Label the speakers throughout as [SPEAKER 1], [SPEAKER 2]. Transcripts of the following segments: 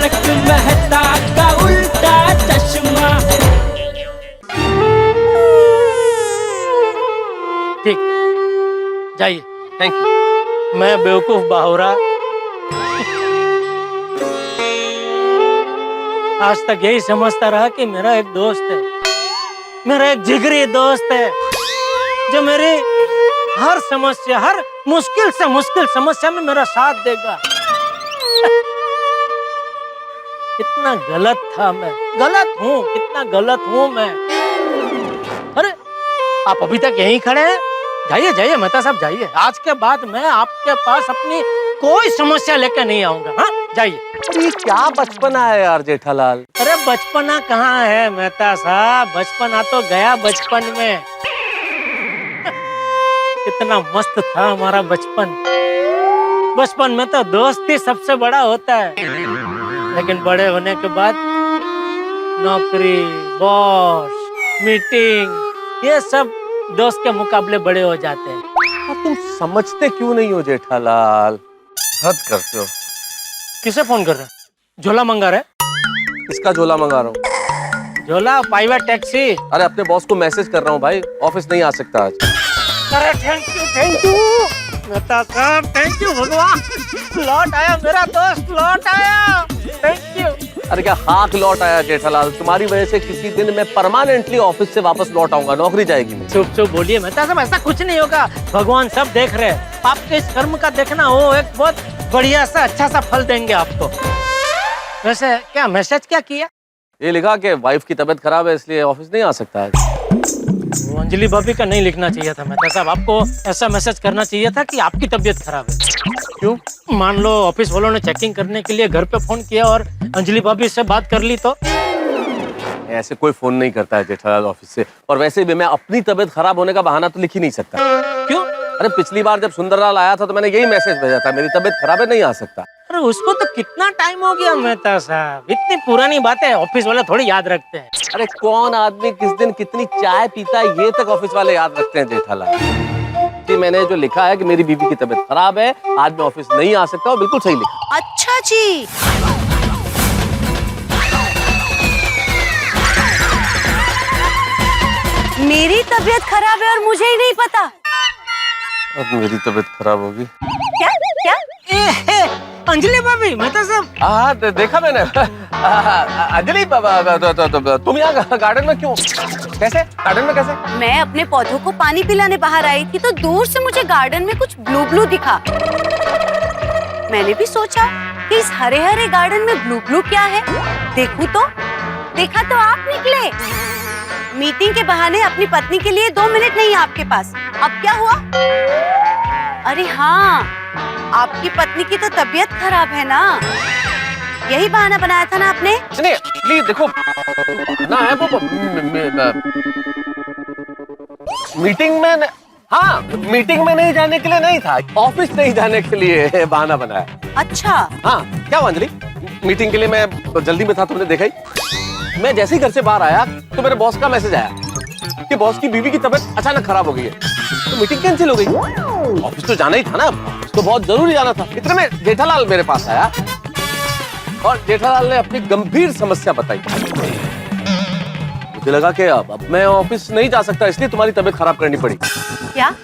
[SPEAKER 1] तारक मेहता का उल्टा चश्मा।
[SPEAKER 2] ठीक, जाइए।
[SPEAKER 3] Thank you.
[SPEAKER 2] मैं बेवकूफ बाहुरा आज तक यही समझता रहा कि मेरा एक दोस्त है, मेरा एक जिगरी दोस्त है जो मेरी हर समस्या, हर मुश्किल से मुश्किल समस्या में मेरा साथ देगा। कितना गलत था मैं, गलत हूँ, कितना गलत हूँ मैं। अरे आप अभी तक यहीं खड़े हैं? जाइए जाइए मेहता साहब, जाइए। आज के बाद मैं आपके पास अपनी कोई समस्या लेकर नहीं आऊंगा। हाँ, जाइए।
[SPEAKER 3] ये क्या बचपना है यार जेठालाल।
[SPEAKER 2] अरे बचपना कहाँ है मेहता साहब, बचपना तो गया बचपन में। कितना मस्त था हमारा बचपन। बचपन में तो दोस्ती सबसे बड़ा होता है, लेकिन बड़े होने के बाद नौकरी, बॉस, मीटिंग, ये सब दोस्त के मुकाबले बड़े हो जाते हैं।
[SPEAKER 3] तुम समझते क्यों नहीं हो जेठालाल? हद करते हो।
[SPEAKER 2] किसे फोन कर रहे हैं? झोला मंगा रहे?
[SPEAKER 3] इसका झोला मंगा रहा हूँ।
[SPEAKER 2] झोला? Private taxi?
[SPEAKER 3] अरे अपने बॉस को मैसेज कर रहा हूँ भाई, ऑफिस नहीं आ सकता आज।
[SPEAKER 2] अरे थैंक यू मेहता साहब, थैंक यू भगवान, लौट आया मेरा दोस्त, लौट आया, थैंक यू।
[SPEAKER 3] अरे क्या हाथ लौट आया जेठालाल, तुम्हारी वजह से किसी दिन मैं परमानेंटली ऑफिस से वापस लौट आऊंगा, नौकरी जाएगी मेरी।
[SPEAKER 2] चुप चुप बोलिए मेहता साहब, ऐसा कुछ नहीं होगा, भगवान सब देख रहे हैं। आपके इस कर्म का देखना, वो एक बहुत बढ़िया सा अच्छा सा फल देंगे आपको। वैसे क्या मैसेज क्या किया?
[SPEAKER 3] ये लिखा कि वाइफ की तबीयत खराब है इसलिए ऑफिस नहीं आ सकता है।
[SPEAKER 2] अंजलि भाभी का नहीं लिखना चाहिए था मेहता साहब, आपको ऐसा मैसेज करना चाहिए था कि आपकी तबीयत खराब है। क्यों? मान लो ऑफिस वालों ने चेकिंग करने के लिए घर पे फोन किया और अंजलि भाभी से बात कर ली तो?
[SPEAKER 3] ऐसे कोई फोन नहीं करता है जेठालाल ऑफिस से, और वैसे भी मैं अपनी तबीयत खराब होने का बहाना तो लिख ही नहीं सकता।
[SPEAKER 2] क्यों?
[SPEAKER 3] अरे पिछली बार जब सुंदरलाल आया था तो मैंने यही मैसेज भेजा था, मेरी तबीयत खराब है, नहीं आ सकता।
[SPEAKER 2] अरे उसको तो कितना टाइम हो गया मेहता साहब, इतनी पुरानी बातें ऑफिस वाले थोड़ी याद रखते हैं।
[SPEAKER 3] अरे कौन आदमी किस दिन कितनी चाय पीता है ये तक ऑफिस वाले याद रखते हैं जेठालाल। जी मैंने जो लिखा है कि मेरी बीवी की तबीयत खराब है, आज मैं ऑफिस नहीं आ सकता, बिल्कुल सही लिखा।
[SPEAKER 4] अच्छा जी, मेरी तबीयत खराब है और मुझे ही नहीं पता।
[SPEAKER 3] अब मेरी तबीयत खराब होगी।
[SPEAKER 4] क्या क्या?
[SPEAKER 2] अंजलि भाभी, मेहता साहब।
[SPEAKER 3] हाँ देखा मैंने। अंजलि तुम यहाँ गार्डन में क्यों? कैसे गार्डन में कैसे?
[SPEAKER 4] मैं अपने पौधों को पानी पिलाने बाहर आई थी तो दूर से मुझे गार्डन में कुछ ब्लू ब्लू दिखा। मैंने भी सोचा कि इस हरे हरे गार्डन में ब्लू ब्लू क्या है, देखूं तो देखा तो आप निकले। मीटिंग के बहाने अपनी पत्नी के लिए 2 मिनट नहीं आपके पास। अब क्या हुआ? अरे हाँ, आपकी पत्नी की तो तबीयत खराब है ना, यही बहाना बनाया था ना आपने।
[SPEAKER 3] नहीं प्लीज देखो ना है वो मीटिंग में हाँ मीटिंग में नहीं जाने के लिए नहीं था, ऑफिस नहीं जाने के लिए बहाना बनाया।
[SPEAKER 4] अच्छा
[SPEAKER 3] हाँ क्या हुआ अंजलि, मीटिंग के लिए मैं जल्दी में था, तुमने देखा ही। मैं जैसे ही घर से बाहर आया तो मेरे बॉस का मैसेज आया कि बॉस की बीवी की तबीयत अचानक खराब हो गई है, तो मीटिंग कैंसिल हो गई। ऑफिस तो जाना ही था ना, तो बहुत जरूरी जाना था। इतने में जेठालाल मेरे पास आया और जेठालाल ने अपनी गंभीर समस्या बताई। मुझे लगा कि अब मैं ऑफिस नहीं जा सकता, इसलिए तुम्हारी तबीयत खराब करनी पड़ी।
[SPEAKER 4] क्या?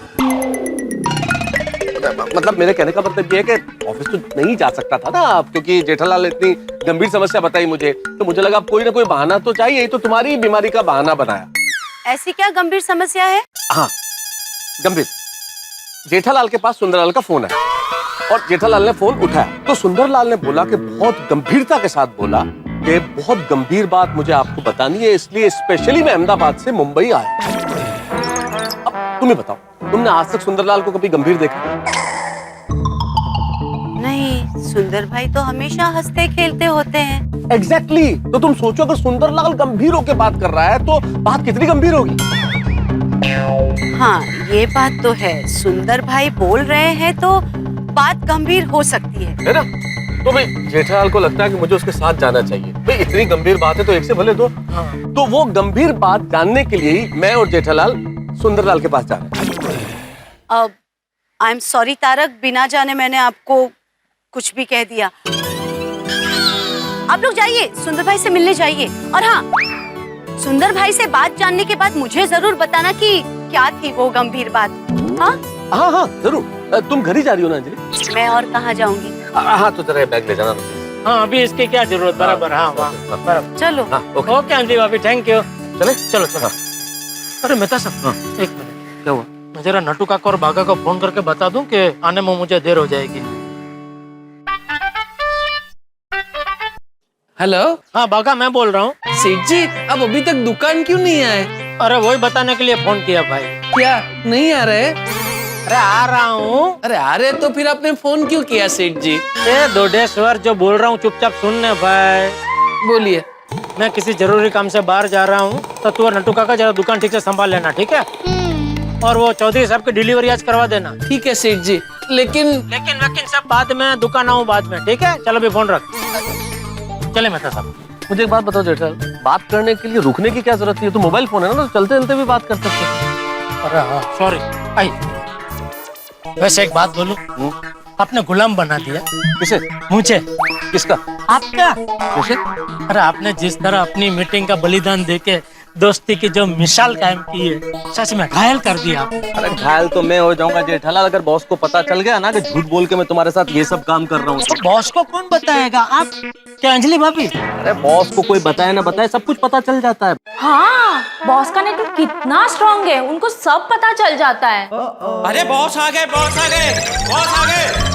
[SPEAKER 3] मतलब मेरे कहने का मतलब ये है कि ऑफिस तो नहीं जा सकता था ना आप, क्योंकि जेठालाल ने इतनी गंभीर समस्या बताई मुझे, तो मुझे लगा कोई ना कोई बहाना तो चाहिए, तो तुम्हारी बीमारी का बहाना बनाया।
[SPEAKER 4] ऐसी क्या गंभीर समस्या है?
[SPEAKER 3] हाँ गंभीर। जेठालाल के पास सुंदरलाल का फोन है और जेठालाल ने फोन उठाया तो सुंदरलाल ने बोला कि बहुत गंभीरता के साथ बोला कि बहुत गंभीर बात मुझे आपको बतानी है, इसलिए स्पेशली मैं अहमदाबाद से मुंबई आया। अब तुम ही बताओ, तुमने आज तक सुंदरलाल को कभी गंभीर देखा?
[SPEAKER 4] नहीं, सुंदर भाई तो हमेशा हंसते खेलते होते हैं।
[SPEAKER 3] एग्जैक्टली तो तुम सोचो अगर सुंदरलाल गंभीर होकर बात कर रहा है तो बात कितनी गंभीर होगी।
[SPEAKER 4] हाँ ये बात तो है, सुंदर भाई बोल रहे हैं तो बात गंभीर हो सकती है
[SPEAKER 3] ना? तो भाई जेठालाल को लगता है कि मुझे उसके साथ जाना चाहिए। भाई इतनी गंभीर बात है तो एक से भले दो। हाँ। तो वो गंभीर बात जानने के लिए ही मैं और जेठालाल सुंदरलाल के पास जा रहे हैं।
[SPEAKER 4] अब आई एम सॉरी तारक, बिना जाने मैंने आपको कुछ भी कह दिया। आप लोग जाइए, सुंदर भाई से मिलने जाइए। और हाँ, सुंदर भाई से बात जानने के बाद मुझे जरूर बताना कि क्या थी वो गंभीर बात। हाँ
[SPEAKER 3] हाँ हाँ जरूर। तुम घर ही जा रही हो ना अंजलि?
[SPEAKER 4] मैं और कहाँ जाऊंगी।
[SPEAKER 3] हाँ तो जरा बैग ले जाना।
[SPEAKER 2] हाँ अभी इसकी क्या जरूरत, बराबर। हाँ बराबर।
[SPEAKER 4] चलो।
[SPEAKER 3] हाँ ओके।
[SPEAKER 2] ओके अंजलि भाभी, थैंक यू।
[SPEAKER 3] चले
[SPEAKER 2] चलो चलो। अरे मेहता साहब, एक मिनट,
[SPEAKER 3] क्या हुआ?
[SPEAKER 2] मैं जरा नटू काका और बागा को फोन करके बता दूं कि आने में मुझे देर हो जाएगी।
[SPEAKER 5] हेलो।
[SPEAKER 2] हाँ बागा, मैं बोल रहा हूँ।
[SPEAKER 5] सेठ जी, अब अभी तक दुकान क्यों नहीं आए?
[SPEAKER 2] अरे वही बताने के लिए फोन किया भाई।
[SPEAKER 5] क्या नहीं आ रहे?
[SPEAKER 2] अरे आ रहा हूँ।
[SPEAKER 5] अरे आ रहे तो फिर आपने फोन क्यों किया सेठ जी?
[SPEAKER 2] ए दोडेश्वर, जो बोल रहा हूँ चुपचाप सुनने भाई।
[SPEAKER 5] बोलिए।
[SPEAKER 2] मैं किसी जरूरी काम से बाहर जा रहा हूँ, तो तू और नटू काका जरा दुकान ठीक से संभाल लेना, ठीक है? और वो चौधरी साहब की डिलीवरी आज करवा देना।
[SPEAKER 5] ठीक है सेठ जी, लेकिन
[SPEAKER 2] लेकिन सब बाद में, दुकान आऊँ बाद में, ठीक है? चलो अभी फोन रख। चले मेहता साहब।
[SPEAKER 3] मुझे एक बात बताओ जेठा, बात करने के लिए रुकने की क्या जरूरत है? तो मोबाइल फोन है ना, तो चलते चलते भी बात कर सकते हैं।
[SPEAKER 2] अरे हाँ सॉरी। आई वैसे एक बात बोलूं, आपने गुलाम बना दिया।
[SPEAKER 3] किसे?
[SPEAKER 2] मुझे।
[SPEAKER 3] किसका?
[SPEAKER 2] आपका।
[SPEAKER 3] किसे?
[SPEAKER 2] अरे आपने जिस तरह अपनी मीटिंग का बलिदान देके दोस्ती की जो मिसाल कायम की है, सच में घायल कर दिया आप।
[SPEAKER 3] अरे घायल तो मैं हो जाऊंगा जेठालाल, अगर बॉस को पता चल गया ना कि झूठ बोल के मैं तुम्हारे साथ ये सब काम कर रहा हूँ।
[SPEAKER 2] तो बॉस को कौन बताएगा? आप क्या अंजलि भाभी?
[SPEAKER 3] अरे बॉस को कोई बताए ना बताए, सब कुछ पता चल जाता है।
[SPEAKER 6] हाँ, बॉस का नेटवर्क कितना स्ट्रांग है, उनको सब पता चल जाता है।
[SPEAKER 1] अरे बॉस आ गए, बॉस आ गए, बॉस आ गए।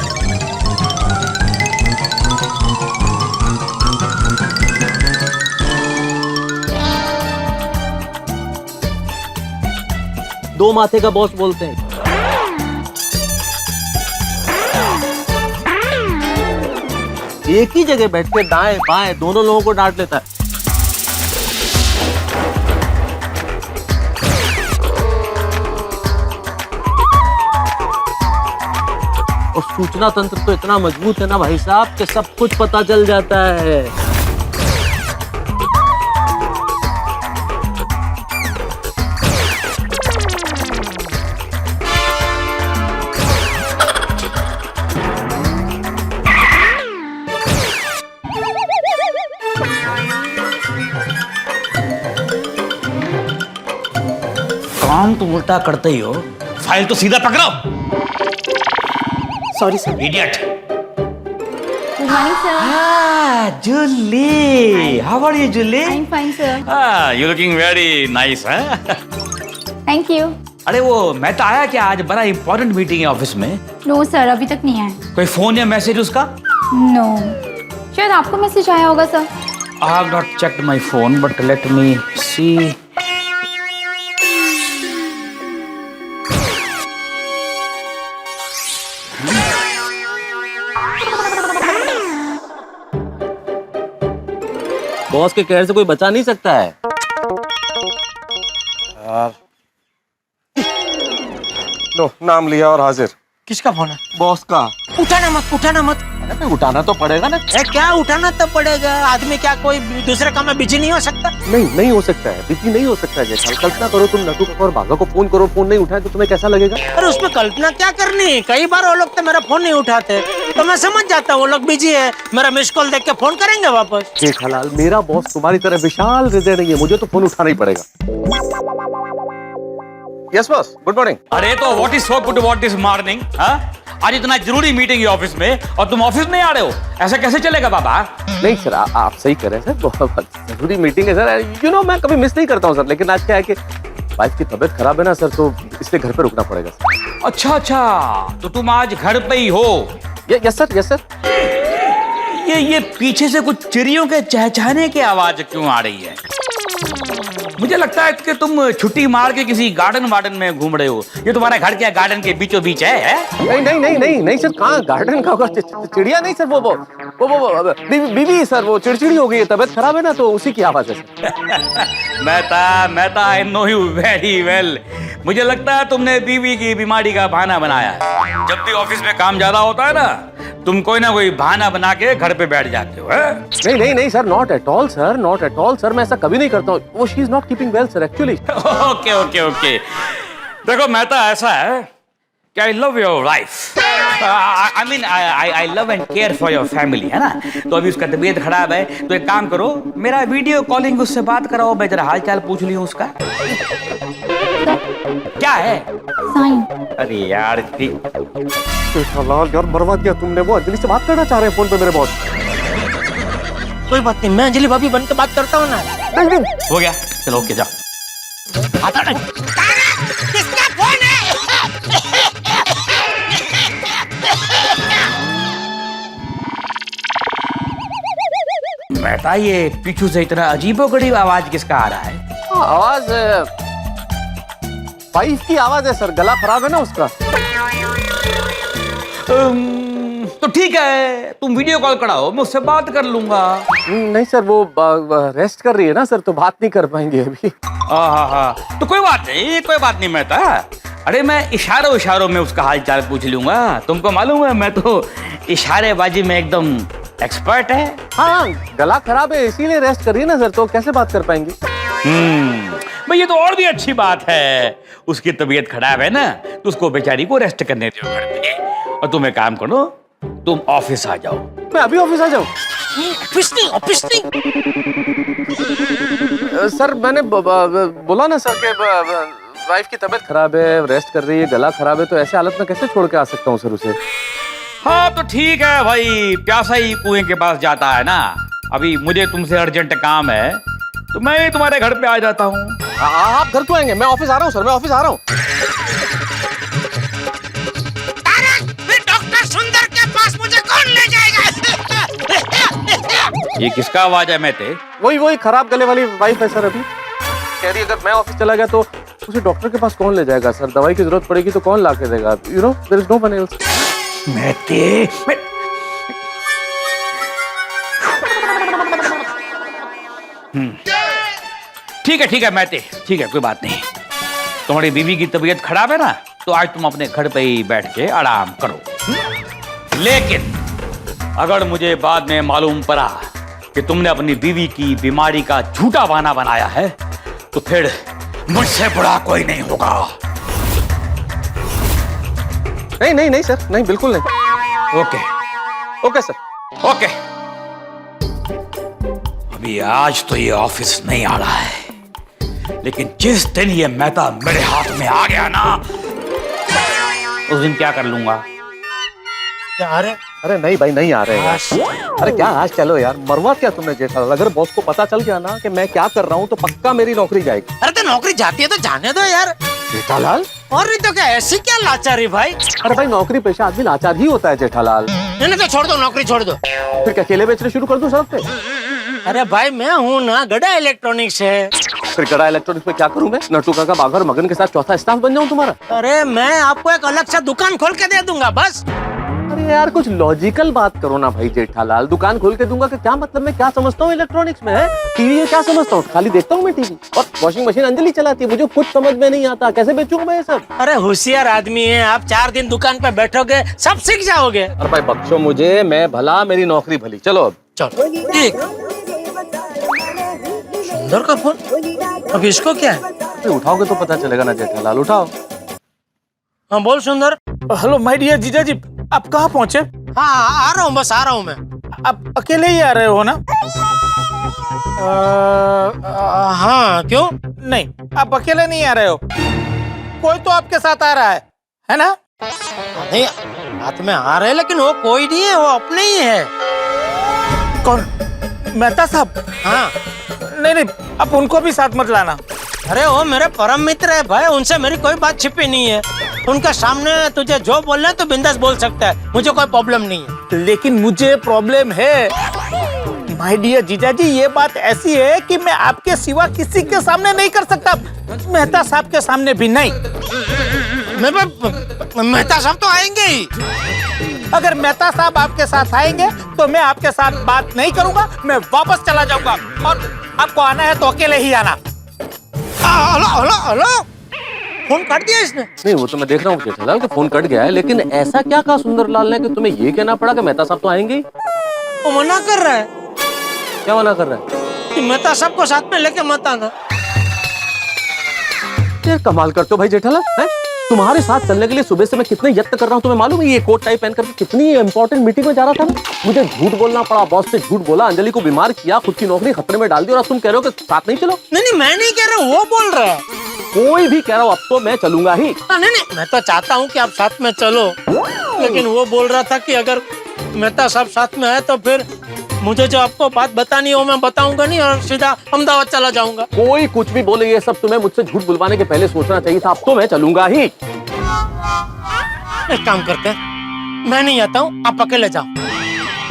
[SPEAKER 3] 2 माथे का बॉस बोलते हैं। एक ही जगह बैठ के दाएं बाएं दोनों लोगों को डांट लेता है। और सूचना तंत्र तो इतना मजबूत है ना भाई साहब कि सब कुछ पता चल जाता है।
[SPEAKER 1] काम तो उल्टा करते ही हो, फाइल तो सीधा पकड़ो।
[SPEAKER 5] Sorry sir.
[SPEAKER 1] Idiot.
[SPEAKER 6] Good morning sir.
[SPEAKER 1] Julie, how are you, Julie?
[SPEAKER 6] I am fine sir.
[SPEAKER 1] You looking very nice, huh?
[SPEAKER 6] Thank you.
[SPEAKER 1] अरे वो मैं तो आया क्या, आज बड़ा इंपॉर्टेंट मीटिंग है ऑफिस में।
[SPEAKER 6] नो सर, अभी तक नहीं आया।
[SPEAKER 1] कोई फोन या मैसेज उसका?
[SPEAKER 6] नो, शायद आपको मैसेज आया होगा sir.
[SPEAKER 1] I have not checked my phone, but let me see.
[SPEAKER 3] Boss के कहने से कोई बचा नहीं सकता है यार। लो नाम लिया और हाजिर।
[SPEAKER 2] किसका फोन है?
[SPEAKER 3] बॉस का।
[SPEAKER 2] उठाना मत, उठाना मत।
[SPEAKER 3] अरे उठाना तो पड़ेगा ना।
[SPEAKER 2] क्या उठाना तो पड़ेगा? आदमी क्या कोई दूसरे काम में बिजी नहीं हो सकता?
[SPEAKER 3] नहीं हो सकता है, बिजी नहीं हो सकता है जैसा। कल्पना करो तुम नटू काका और बागा को फोन करो, फोन नहीं उठाए तो तुम्हें कैसा लगेगा?
[SPEAKER 2] अरे उसमें कल्पना क्या करनी? कई बार वो लोग तो मेरा फोन नहीं उठाते, तो मैं समझ जाता हूँ वो लोग बिजी है। मेरा मिस कॉल देख के फोन करेंगे वापस।
[SPEAKER 3] जेठालाल, मेरा बॉस तुम्हारी तरह विशाल हृदय नहीं है, मुझे तो फोन उठाना ही पड़ेगा। Yes boss, good morning.
[SPEAKER 1] अरे तो what is so good about this morning? आज इतना जरूरी मीटिंग है ऑफिस में और तुम ऑफिस नहीं आ रहे हो, ऐसा कैसे चलेगा बाबा?
[SPEAKER 3] नहीं सर, आप सही कर रहे हैं सर, बहुत जरूरी मीटिंग है सर। यू नो मैं कभी मिस नहीं करता हूँ सर, लेकिन आज क्या है कि वाइफ की तबीयत खराब है ना सर, तो इसलिए घर पे रुकना पड़ेगा सर।
[SPEAKER 1] अच्छा, तो तुम आज घर पे ही हो?
[SPEAKER 3] Yes sir, yes sir.
[SPEAKER 1] ये पीछे से कुछ चिड़ियों के चहचहाने की आवाज क्यों आ रही है? मुझे लगता है कि तुम छुट्टी मार के किसी गार्डन वार्डन में घूम रहे हो। ये तुम्हारा घर क्या गार्डन के बीचों बीच है?
[SPEAKER 3] नहीं सर, कहाँ गार्डन का होगा? चिड़िया नहीं सर, वो बीवी सर, वो चिड़चिड़ी हो गई है, तबीयत खराब है ना, तो उसी की आवाज है सर।
[SPEAKER 1] मैं I know you very well. मुझे लगता है तुमने बीवी की बीमारी का बहाना बनाया है। जब भी ऑफिस में काम ज्यादा होता है ना, तुम कोई ना कोई बहाना बना के घर पे बैठ जाते हो।
[SPEAKER 3] नहीं sir, not at all sir, not at all sir, मैं ऐसा कभी नहीं करता हूँ। वो she is not keeping well sir actually.
[SPEAKER 1] Okay. देखो मेहता, ऐसा है कि I love your wife I mean I love and care for your family, है ना। तो अभी उसका तबीयत खराब है, तो एक काम करो, मेरा वीडियो कॉलिंग उससे बात कराओ, मैं जरा हाल चाल पूछ ली हूँ उसका। क्या है?
[SPEAKER 6] साइन।
[SPEAKER 1] अरे यार ठीक।
[SPEAKER 3] जेठालाल यार बर्बाद किया तुमने, वो अंजलि से बात करना चाह रहे हैं फोन पे मेरे बॉस।
[SPEAKER 2] कोई बात नहीं, मैं अंजलि भाभी बन के बात करता हूँ ना।
[SPEAKER 1] हो गया, चलो ओके जाओ। आता नहीं।
[SPEAKER 7] किसका फोन है?
[SPEAKER 1] बेटा ये पीछू से इतना अजीबोगरीब आवाज किसका आ रहा है?
[SPEAKER 3] आवाज वाइफ की आवाज है सर, गला खराब है ना उसका।
[SPEAKER 1] तो ठीक है, तुम वीडियो कॉल कराओ, मैं उससे बात कर लूंगा।
[SPEAKER 3] नहीं सर, वो रेस्ट कर रही है ना सर, तो बात नहीं कर पाएंगे अभी।
[SPEAKER 1] हाँ, तो कोई बात नहीं मेहता। अरे मैं इशारों में उसका हाल चाल पूछ लूंगा। तुमको मालूम है मैं तो इशारेबाजी में एकदम एक्सपर्ट है।
[SPEAKER 3] हाँ, गला खराब है इसीलिए रेस्ट कर रही है ना सर, तो कैसे बात कर पाएंगे?
[SPEAKER 1] भाई ये तो और भी अच्छी बात है। उसकी तबीयत खराब है ना, तो उसको बेचारी को रेस्ट करने दो घर पे। और तुम एक काम करो, तुम ऑफिस आ जाओ।
[SPEAKER 3] मैं अभी ऑफिस आ जाऊँ?
[SPEAKER 2] ऑफिस नहीं।
[SPEAKER 3] सर मैंने बोला ना सर कि वाइफ की तबीयत खराब है, रेस्ट कर रही है, गला खराब है, तो ऐसे हालत में कैसे छोड़ के आ सकता हूँ सर उसे?
[SPEAKER 1] हाँ तो ठीक है भाई, प्यासा ही कुएं के पास जाता है ना। अभी मुझे तुमसे अर्जेंट काम है, तो मैं तुम्हारे घर पे आ जाता हूँ।
[SPEAKER 3] आप घर क्यों आएंगे? मैं ऑफिस आ रहा हूँ सर, मैं ऑफिस आ रहा हूँ।
[SPEAKER 7] डॉक्टर सुंदर के पास मुझे कौन ले जाएगा?
[SPEAKER 1] ये किसका आवाज है मेहते?
[SPEAKER 3] वही खराब गले वाली वाइफ है सर। अभी कह रही अगर मैं ऑफिस चला गया तो उसे डॉक्टर के पास कौन ले जाएगा सर? दवाई की जरूरत पड़ेगी तो कौन ला के देगा? You know there is no one else.
[SPEAKER 1] Mehta ठीक है मेहते, ठीक है, कोई बात नहीं। तुम्हारी बीवी की तबीयत खराब है ना, तो आज तुम अपने घर पे ही बैठ के आराम करो। लेकिन अगर मुझे बाद में मालूम पड़ा कि तुमने अपनी बीवी की बीमारी का झूठा बहाना बनाया है, तो फिर मुझसे बड़ा कोई नहीं होगा।
[SPEAKER 3] नहीं सर, नहीं बिल्कुल नहीं। Okay sir,
[SPEAKER 1] okay. अभी आज तो ये ऑफिस नहीं आ रहा है, लेकिन जिस दिन ये मेहता मेरे हाथ में आ गया ना, उस दिन क्या कर लूंगा।
[SPEAKER 2] क्या आ रहे?
[SPEAKER 3] अरे नहीं भाई, नहीं आ रहे यार। अरे क्या आज चलो यार, मरवा क्या तुमने जेठालाल? अगर बॉस को पता चल गया ना कि मैं क्या कर रहा हूँ, तो पक्का मेरी नौकरी जाएगी।
[SPEAKER 2] अरे तो नौकरी जाती है तो जाने दो यार।
[SPEAKER 3] जेठालाल,
[SPEAKER 2] और नहीं तो क्या, ऐसी क्या लाचारी भाई?
[SPEAKER 3] अरे भाई नौकरी पेशा आदमी लाचार ही होता है जेठालाल।
[SPEAKER 2] नहीं तो छोड़ दो, नौकरी छोड़ दो।
[SPEAKER 3] फिर क्या अकेले बेचने शुरू कर दूं सड़क पे?
[SPEAKER 2] अरे भाई मैं हूँ ना, गड़ा इलेक्ट्रॉनिक्स है।
[SPEAKER 3] फिर गड़ा इलेक्ट्रॉनिक्स में क्या करूं मैं? नटू काका बाघर मगन के साथ चौथा स्टाफ बन जाऊं तुम्हारा?
[SPEAKER 2] अरे मैं आपको एक अलग सा दुकान खोल के दे दूंगा बस।
[SPEAKER 3] अरे यार कुछ लॉजिकल बात करो ना भाई जेठालाल। दुकान खोल के दूंगा कि क्या मतलब? मैं क्या समझता हूँ इलेक्ट्रॉनिक्स में? है टीवी में क्या समझता हूँ? खाली देखता हूँ मैं टीवी। और वॉशिंग मशीन अंजलि चलाती है, मुझे कुछ समझ में नहीं आता। कैसे बेचूंगा मैं ये सब?
[SPEAKER 2] अरे होशियार आदमी है आप, 4 दिन दुकान पे बैठोगे सब सीख जाओगे।
[SPEAKER 3] अरे भाई बख्शो मुझे, मैं भला मेरी नौकरी भली। चलो अब
[SPEAKER 2] चलो ठीक। सुंदर का फोन, अब इसको क्या है?
[SPEAKER 3] उठाओगे तो पता चलेगा ना जेठालाल, उठाओ।
[SPEAKER 2] हाँ बोल सुंदर।
[SPEAKER 8] हेलो माय डियर जीजा जी, आप कहाँ पहुँचे?
[SPEAKER 2] हाँ आ रहा हूँ, बस आ रहा हूँ मैं।
[SPEAKER 8] आप अकेले ही आ रहे हो ना?
[SPEAKER 2] हाँ क्यों?
[SPEAKER 8] नहीं, आप अकेले नहीं आ रहे हो, कोई तो आपके साथ आ रहा है ना?
[SPEAKER 2] नहीं हाथ में आ रहे हैं, लेकिन वो कोई नहीं है, वो अपने ही है।
[SPEAKER 8] कौन? मेहता साहब?
[SPEAKER 2] हाँ।
[SPEAKER 8] नहीं, आप उनको भी साथ मत लाना।
[SPEAKER 2] अरे वो मेरे परम मित्र है भाई, उनसे मेरी कोई बात छिपी नहीं है। उनके सामने तुझे जो बोलना है तो बिंदास बोल सकता है, मुझे कोई प्रॉब्लम नहीं है।
[SPEAKER 8] लेकिन मुझे प्रॉब्लम है माय डियर जीजा जी। ये बात ऐसी है कि मैं आपके सिवा किसी के सामने नहीं कर सकता, मेहता साहब के सामने भी नहीं।
[SPEAKER 2] मेहता साहब तो आएंगे ही।
[SPEAKER 8] अगर मेहता साहब आपके साथ आएंगे तो मैं आपके साथ बात नहीं करूंगा, मैं वापस चला जाऊंगा। और आपको आना है तो अकेले ही आना।
[SPEAKER 2] हेलो, फोन काट दिया इसने?
[SPEAKER 3] नहीं वो तो मैं देख रहा हूँ जेठालाल का फोन कट गया है, लेकिन ऐसा क्या कहा सुंदरलाल ने कि तुम्हें ये कहना पड़ा कि मेहता साहब तो आएंगे ही?
[SPEAKER 2] वो मना कर रहा है।
[SPEAKER 3] क्या मना कर रहा है?
[SPEAKER 2] कि मेहता साहब को साथ में लेके मत आना।
[SPEAKER 3] यार कमाल करते हो भाई जेठालाल, हैं? तुम्हारे साथ चलने के लिए सुबह से मैं कितने यत्न कर रहा हूँ तुम्हें मालूम है? ये कोट टाई पहन करके कितनी इंपॉर्टेंट मीटिंग में जा रहा था ना, मुझे झूठ बोलना पड़ा, बॉस से झूठ बोला, अंजलि को बीमार किया, खुद की नौकरी खतरे में डाल दी, और अब तुम कह रहे हो कि साथ नहीं चलो।
[SPEAKER 2] नहीं मैं नहीं कह रहा हूँ, वो बोल रहा है।
[SPEAKER 3] कोई भी कह रहा हो अब तो मैं चलूंगा ही।
[SPEAKER 2] नहीं मैं तो चाहता हूँ कि आप साथ में चलो, लेकिन वो बोल रहा था कि अगर मेहता साहब साथ में है तो फिर मुझे जो आपको बात बतानी हो मैं बताऊंगा नहीं और सीधा अहमदाबाद चला जाऊंगा।
[SPEAKER 3] कोई कुछ भी बोले, ये सब तुम्हें मुझसे झूठ बुलवाने के पहले सोचना चाहिए था। अब तो मैं चलूंगा ही।
[SPEAKER 2] एक काम करते हैं, मैं नहीं आता हूँ, आप अकेले जाओ,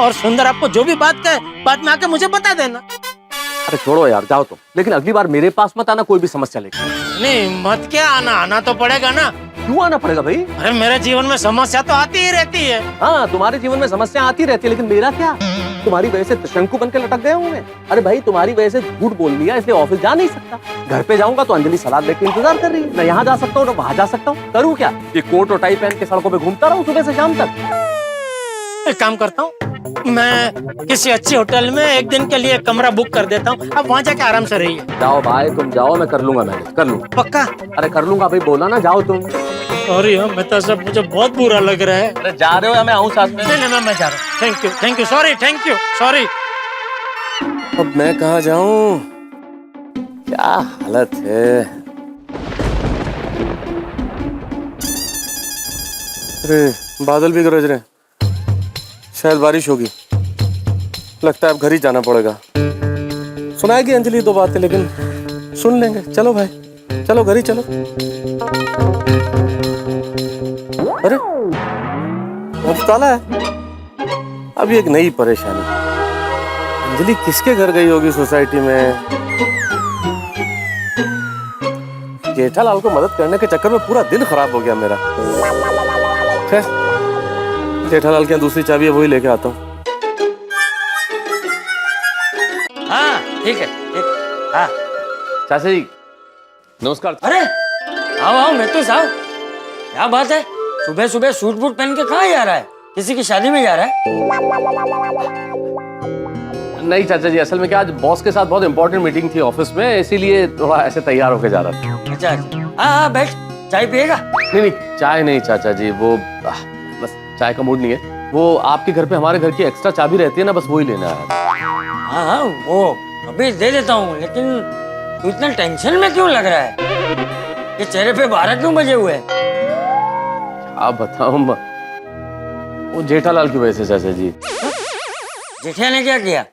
[SPEAKER 2] और सुंदर आपको जो भी बात कहे बाद में आके मुझे बता देना।
[SPEAKER 3] अरे छोड़ो यार, जाओ तुम, लेकिन अगली बार मेरे पास मत आना कोई भी समस्या लेकर।
[SPEAKER 2] नहीं मत क्या आना तो पड़ेगा ना।
[SPEAKER 3] क्यों आना पड़ेगा भाई?
[SPEAKER 2] अरे मेरे जीवन में समस्या तो आती ही रहती है।
[SPEAKER 3] हाँ तुम्हारे जीवन में समस्या आती रहती है, लेकिन मेरा क्या? तुम्हारी वजह से त्रिशंकु बन के लटक गया हूँ मैं। अरे भाई तुम्हारी वजह से झूठ बोल लिया इसलिए ऑफिस जा नहीं सकता। घर पे जाऊंगा तो अंजलि सलाद लेके इंतजार कर रही है, मैं यहाँ जा सकता हूँ ना वहाँ जा सकता हूँ। करूँ क्या? ये कोट और टाई पहन के सड़कों पे घूमता रहूँ सुबह से शाम तक?
[SPEAKER 2] एक काम करता हूँ, मैं किसी अच्छी होटल में एक दिन के लिए कमरा बुक कर देता हूँ, अब वहाँ जाके आराम से रहिए।
[SPEAKER 3] जाओ भाई तुम जाओ, मैं कर लूंगा, मैनेज कर लूंगा।
[SPEAKER 2] पक्का?
[SPEAKER 3] अरे कर लूंगा भाई, बोला ना जाओ तुम।
[SPEAKER 2] सॉरी मेहता साहब, मुझे बहुत बुरा लग रहा है।
[SPEAKER 3] अरे जा रहे हो या मैं आऊँ साथ में?
[SPEAKER 2] नहीं मैं जा रहा हूँ। Thank you sorry, thank you sorry.
[SPEAKER 3] अब मैं कहाँ जाऊं? क्या हालत है। अरे बादल भी गरज रहे, शायद बारिश होगी। लगता है अब घर ही जाना पड़ेगा। सुनाएगी अंजलि दो बातें, लेकिन सुन लेंगे। चलो भाई चलो, घर ही चलो। अरे अब ताला है। अभी एक नई परेशानी, अंजलि किसके घर गई होगी सोसाइटी में? जेठालाल को मदद करने के चक्कर में पूरा दिन खराब हो गया मेरा। खैर जेठालाल के यहाँ दूसरी चाबी है, वही लेके आता हूँ।
[SPEAKER 1] हाँ ठीक है, ठीक। हाँ
[SPEAKER 3] चाचा जी नमस्कार।
[SPEAKER 9] अरे आओ मेहतो साहब, क्या बात है? सुबह सुबह सूट बूट पहन के कहाँ जा रहा है? किसी की शादी में जा रहा है?
[SPEAKER 3] नहीं चाचा जी, असल में क्या आज बॉस के साथ बहुत इंपॉर्टेंट मीटिंग थी ऑफिस में, इसीलिए थोड़ा ऐसे तैयार होके जा रहा था।
[SPEAKER 9] अच्छा हाँ बैठ, चाय पिएगा?
[SPEAKER 3] नहीं चाय नहीं चाचा जी, वो बस चाय का मूड नहीं है। वो आपके घर पे हमारे घर की एक्स्ट्रा चाबी रहती है ना, बस वही लेना है।
[SPEAKER 9] हाँ वो अभी दे देता हूँ, लेकिन तू इतना टेंशन में क्यों लग रहा है? ये चेहरे पे 12 क्यों बजे हुए हैं?
[SPEAKER 3] आप बताओ, वो जेठालाल की वजह से चाचा जी।
[SPEAKER 9] जेठिया ने क्या किया?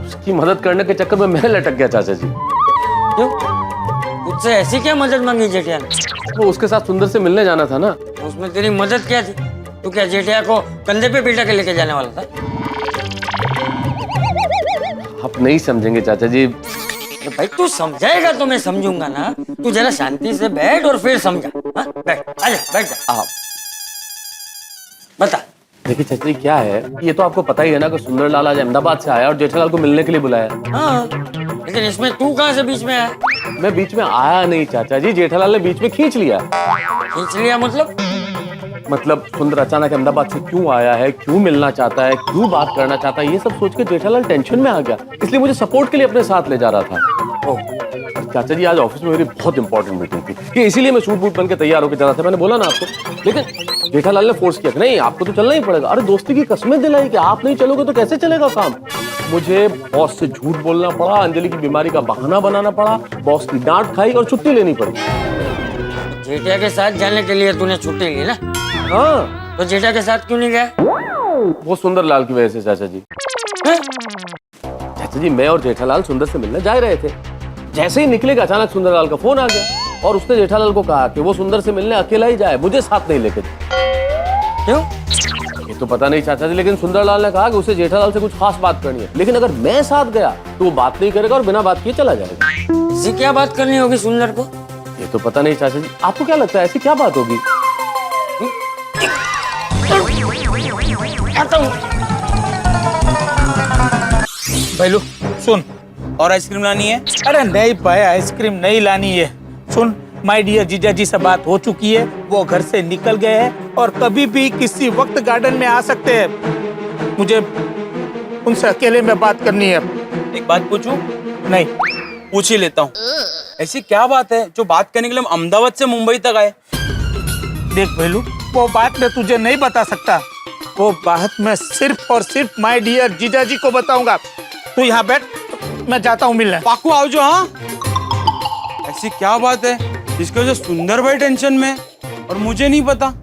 [SPEAKER 3] उसकी मदद करने के चक्कर में मैं लटक गया चाचा जी।
[SPEAKER 9] क्यों? तुझसे ऐसी क्या मदद मांगी जेठिया ने?
[SPEAKER 3] वो उसके साथ सुंदर से मिलने जाना था ना।
[SPEAKER 9] उसमें तेरी मदद क्या थी? तू क्या जेठिया को कंधे पे बिठा के लेके जाने वाला था?
[SPEAKER 3] आप नहीं समझेंगे चाचा जी।
[SPEAKER 9] तो भाई तू समझाएगा तो मैं समझूंगा ना। तू जरा शांति से बैठ और फिर समझा। हाँ बैठ, आजा बैठ जा।
[SPEAKER 3] आप
[SPEAKER 9] बता।
[SPEAKER 3] देखिए चाचा जी क्या है, ये तो आपको पता ही है ना कि सुंदरलाल आज अहमदाबाद से आया और जेठालाल को मिलने के लिए बुलाया।
[SPEAKER 9] हाँ लेकिन इसमें तू कहाँ से बीच में आया?
[SPEAKER 3] मैं बीच में आया नहीं चाचा जी, जेठालाल ने बीच में खींच लिया।
[SPEAKER 9] खींच लिया
[SPEAKER 3] मतलब सुंदर अचानक अहमदाबाद से क्यों आया है, क्यों मिलना चाहता है, क्यों बात करना चाहता है, ये सब सोच के जेठालाल टेंशन में आ गया, इसलिए मुझे सपोर्ट के लिए अपने साथ ले जा रहा था। चाचा जी आज ऑफिस में मेरी बहुत इंपॉर्टेंट मीटिंग थी, कि इसीलिए मैं सूट बूट बन के तैयार होकर जा रहा था। मैंने बोला ना आपको, लेकिन जेठालाल ने फोर्स किया कि नहीं आपको तो चलना ही पड़ेगा। अरे दोस्ती की कसमें दिलाई कि आप नहीं चलोगे तो कैसे चलेगा काम। मुझे बॉस से झूठ बोलना पड़ा, अंजलि की बीमारी का बहाना बनाना पड़ा, बॉस की डांट खाई और छुट्टी लेनी पड़ी।
[SPEAKER 9] जेठिया के साथ जाने के लिए तूने छुट्टी ली ना?
[SPEAKER 3] हाँ
[SPEAKER 9] तो जेठा के साथ क्यों नहीं गया?
[SPEAKER 3] वो सुंदरलाल की वजह से चाचा जी। चाचा जी मैं और जेठालाल सुंदर से मिलने जा रहे थे, जैसे ही निकलेगा अचानक सुंदरलाल का फोन आ गया और उसने जेठालाल को कहा कि वो सुंदर से मिलने अकेला ही जाए, मुझे साथ नहीं लेके जाए।
[SPEAKER 9] क्यों?
[SPEAKER 3] ये तो पता नहीं चाचा जी, लेकिन सुंदरलाल ने कहा कि उसे जेठालाल से कुछ खास बात करनी है, लेकिन अगर मैं साथ गया तो वो बात नहीं करेगा और बिना बात किए चला जाएगा।
[SPEAKER 9] इसी क्या बात करनी होगी सुंदर को?
[SPEAKER 3] ये तो पता नहीं चाचा जी, आपको क्या लगता है ऐसी क्या बात होगी?
[SPEAKER 9] आता हूँ।
[SPEAKER 8] भैलू सुन, और आइसक्रीम लानी है? अरे नहीं पाया, आइसक्रीम नहीं लानी है। सुन माय डियर जीजा जी से बात हो चुकी है, वो घर से निकल गए हैं और कभी भी किसी वक्त गार्डन में आ सकते हैं। मुझे उनसे अकेले में बात करनी है।
[SPEAKER 5] एक बात पूछूं?
[SPEAKER 8] नहीं
[SPEAKER 5] पूछ ही लेता हूँ।
[SPEAKER 10] ऐसी क्या बात है जो बात करने के लिए हम अहमदाबाद से मुंबई तक आए?
[SPEAKER 8] देख भैलू, वो बात मैं तुझे नहीं बता सकता। वो बात मैं सिर्फ और सिर्फ माय डियर जीजा जी को बताऊंगा। तू यहाँ बैठ, मैं जाता हूँ मिलने।
[SPEAKER 10] पाकू आओ जो। हाँ, ऐसी क्या बात है जिसकी वजह से सुंदर भाई टेंशन में है और मुझे नहीं पता?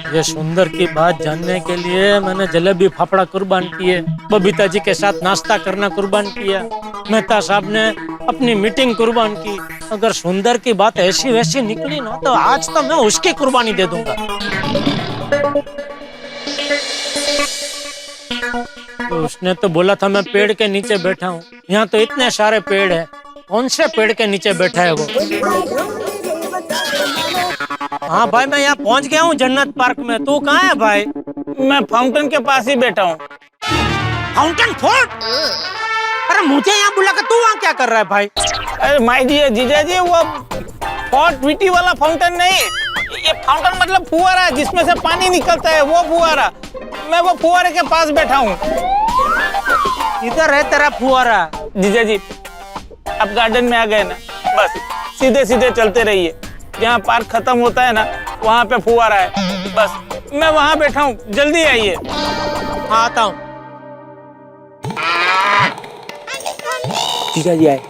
[SPEAKER 2] ये सुंदर की बात जानने के लिए मैंने जलेबी फाफड़ा कुर्बान किए, बबीता जी के साथ नाश्ता करना कुर्बान किया, मेहता साहब ने अपनी मीटिंग कुर्बान की। अगर सुंदर की बात ऐसी वैसी निकली ना तो आज तो मैं उसकी कुर्बानी दे दूंगा। तो उसने तो बोला था मैं पेड़ के नीचे बैठा हूँ, यहाँ तो इतने सारे पेड़ हैं, कौन से पेड़ के नीचे बैठा है वो? हाँ भाई, मैं यहाँ पहुँच गया हूँ जन्नत पार्क में। तू कहाँ है भाई?
[SPEAKER 8] मैं फाउंटेन के पास ही बैठा हूँ।
[SPEAKER 2] Fountain fort? अरे मुझे यहाँ बुला कर तू वहाँ क्या कर रहा है भाई?
[SPEAKER 8] अरे माय डियर जीजा जी, वो हॉट विटी वाला फाउंटेन नहीं, ये फाउंटेन मतलब फुहारा जिसमें से पानी निकलता है, वो फुहारा। मैं वो फुहारे के पास बैठा हूँ।
[SPEAKER 2] इधर है तेरा फुहारा।
[SPEAKER 8] जीजा जी, आप गार्डन में आ गए ना, बस सीधे सीधे चलते रहिए। जहाँ पार्क खत्म होता है ना, वहाँ पे फुहारा है। बस मैं वहाँ बैठा हूँ, जल्दी आइए।
[SPEAKER 2] हाँ, आता हूँ।
[SPEAKER 8] जीजा जी आए।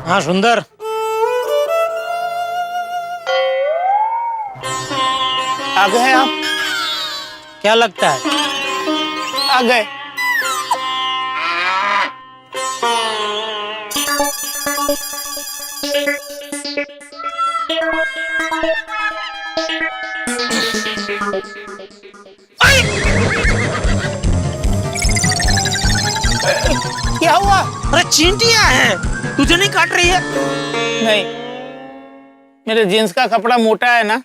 [SPEAKER 2] हाँ सुंदर,
[SPEAKER 8] आ गए आप?
[SPEAKER 2] क्या लगता है?
[SPEAKER 8] आ गए। क्या हुआ?
[SPEAKER 2] अरे चींटियां है, तुझे नहीं काट रही है?
[SPEAKER 8] नहीं, मेरे जीन्स का कपड़ा मोटा है ना।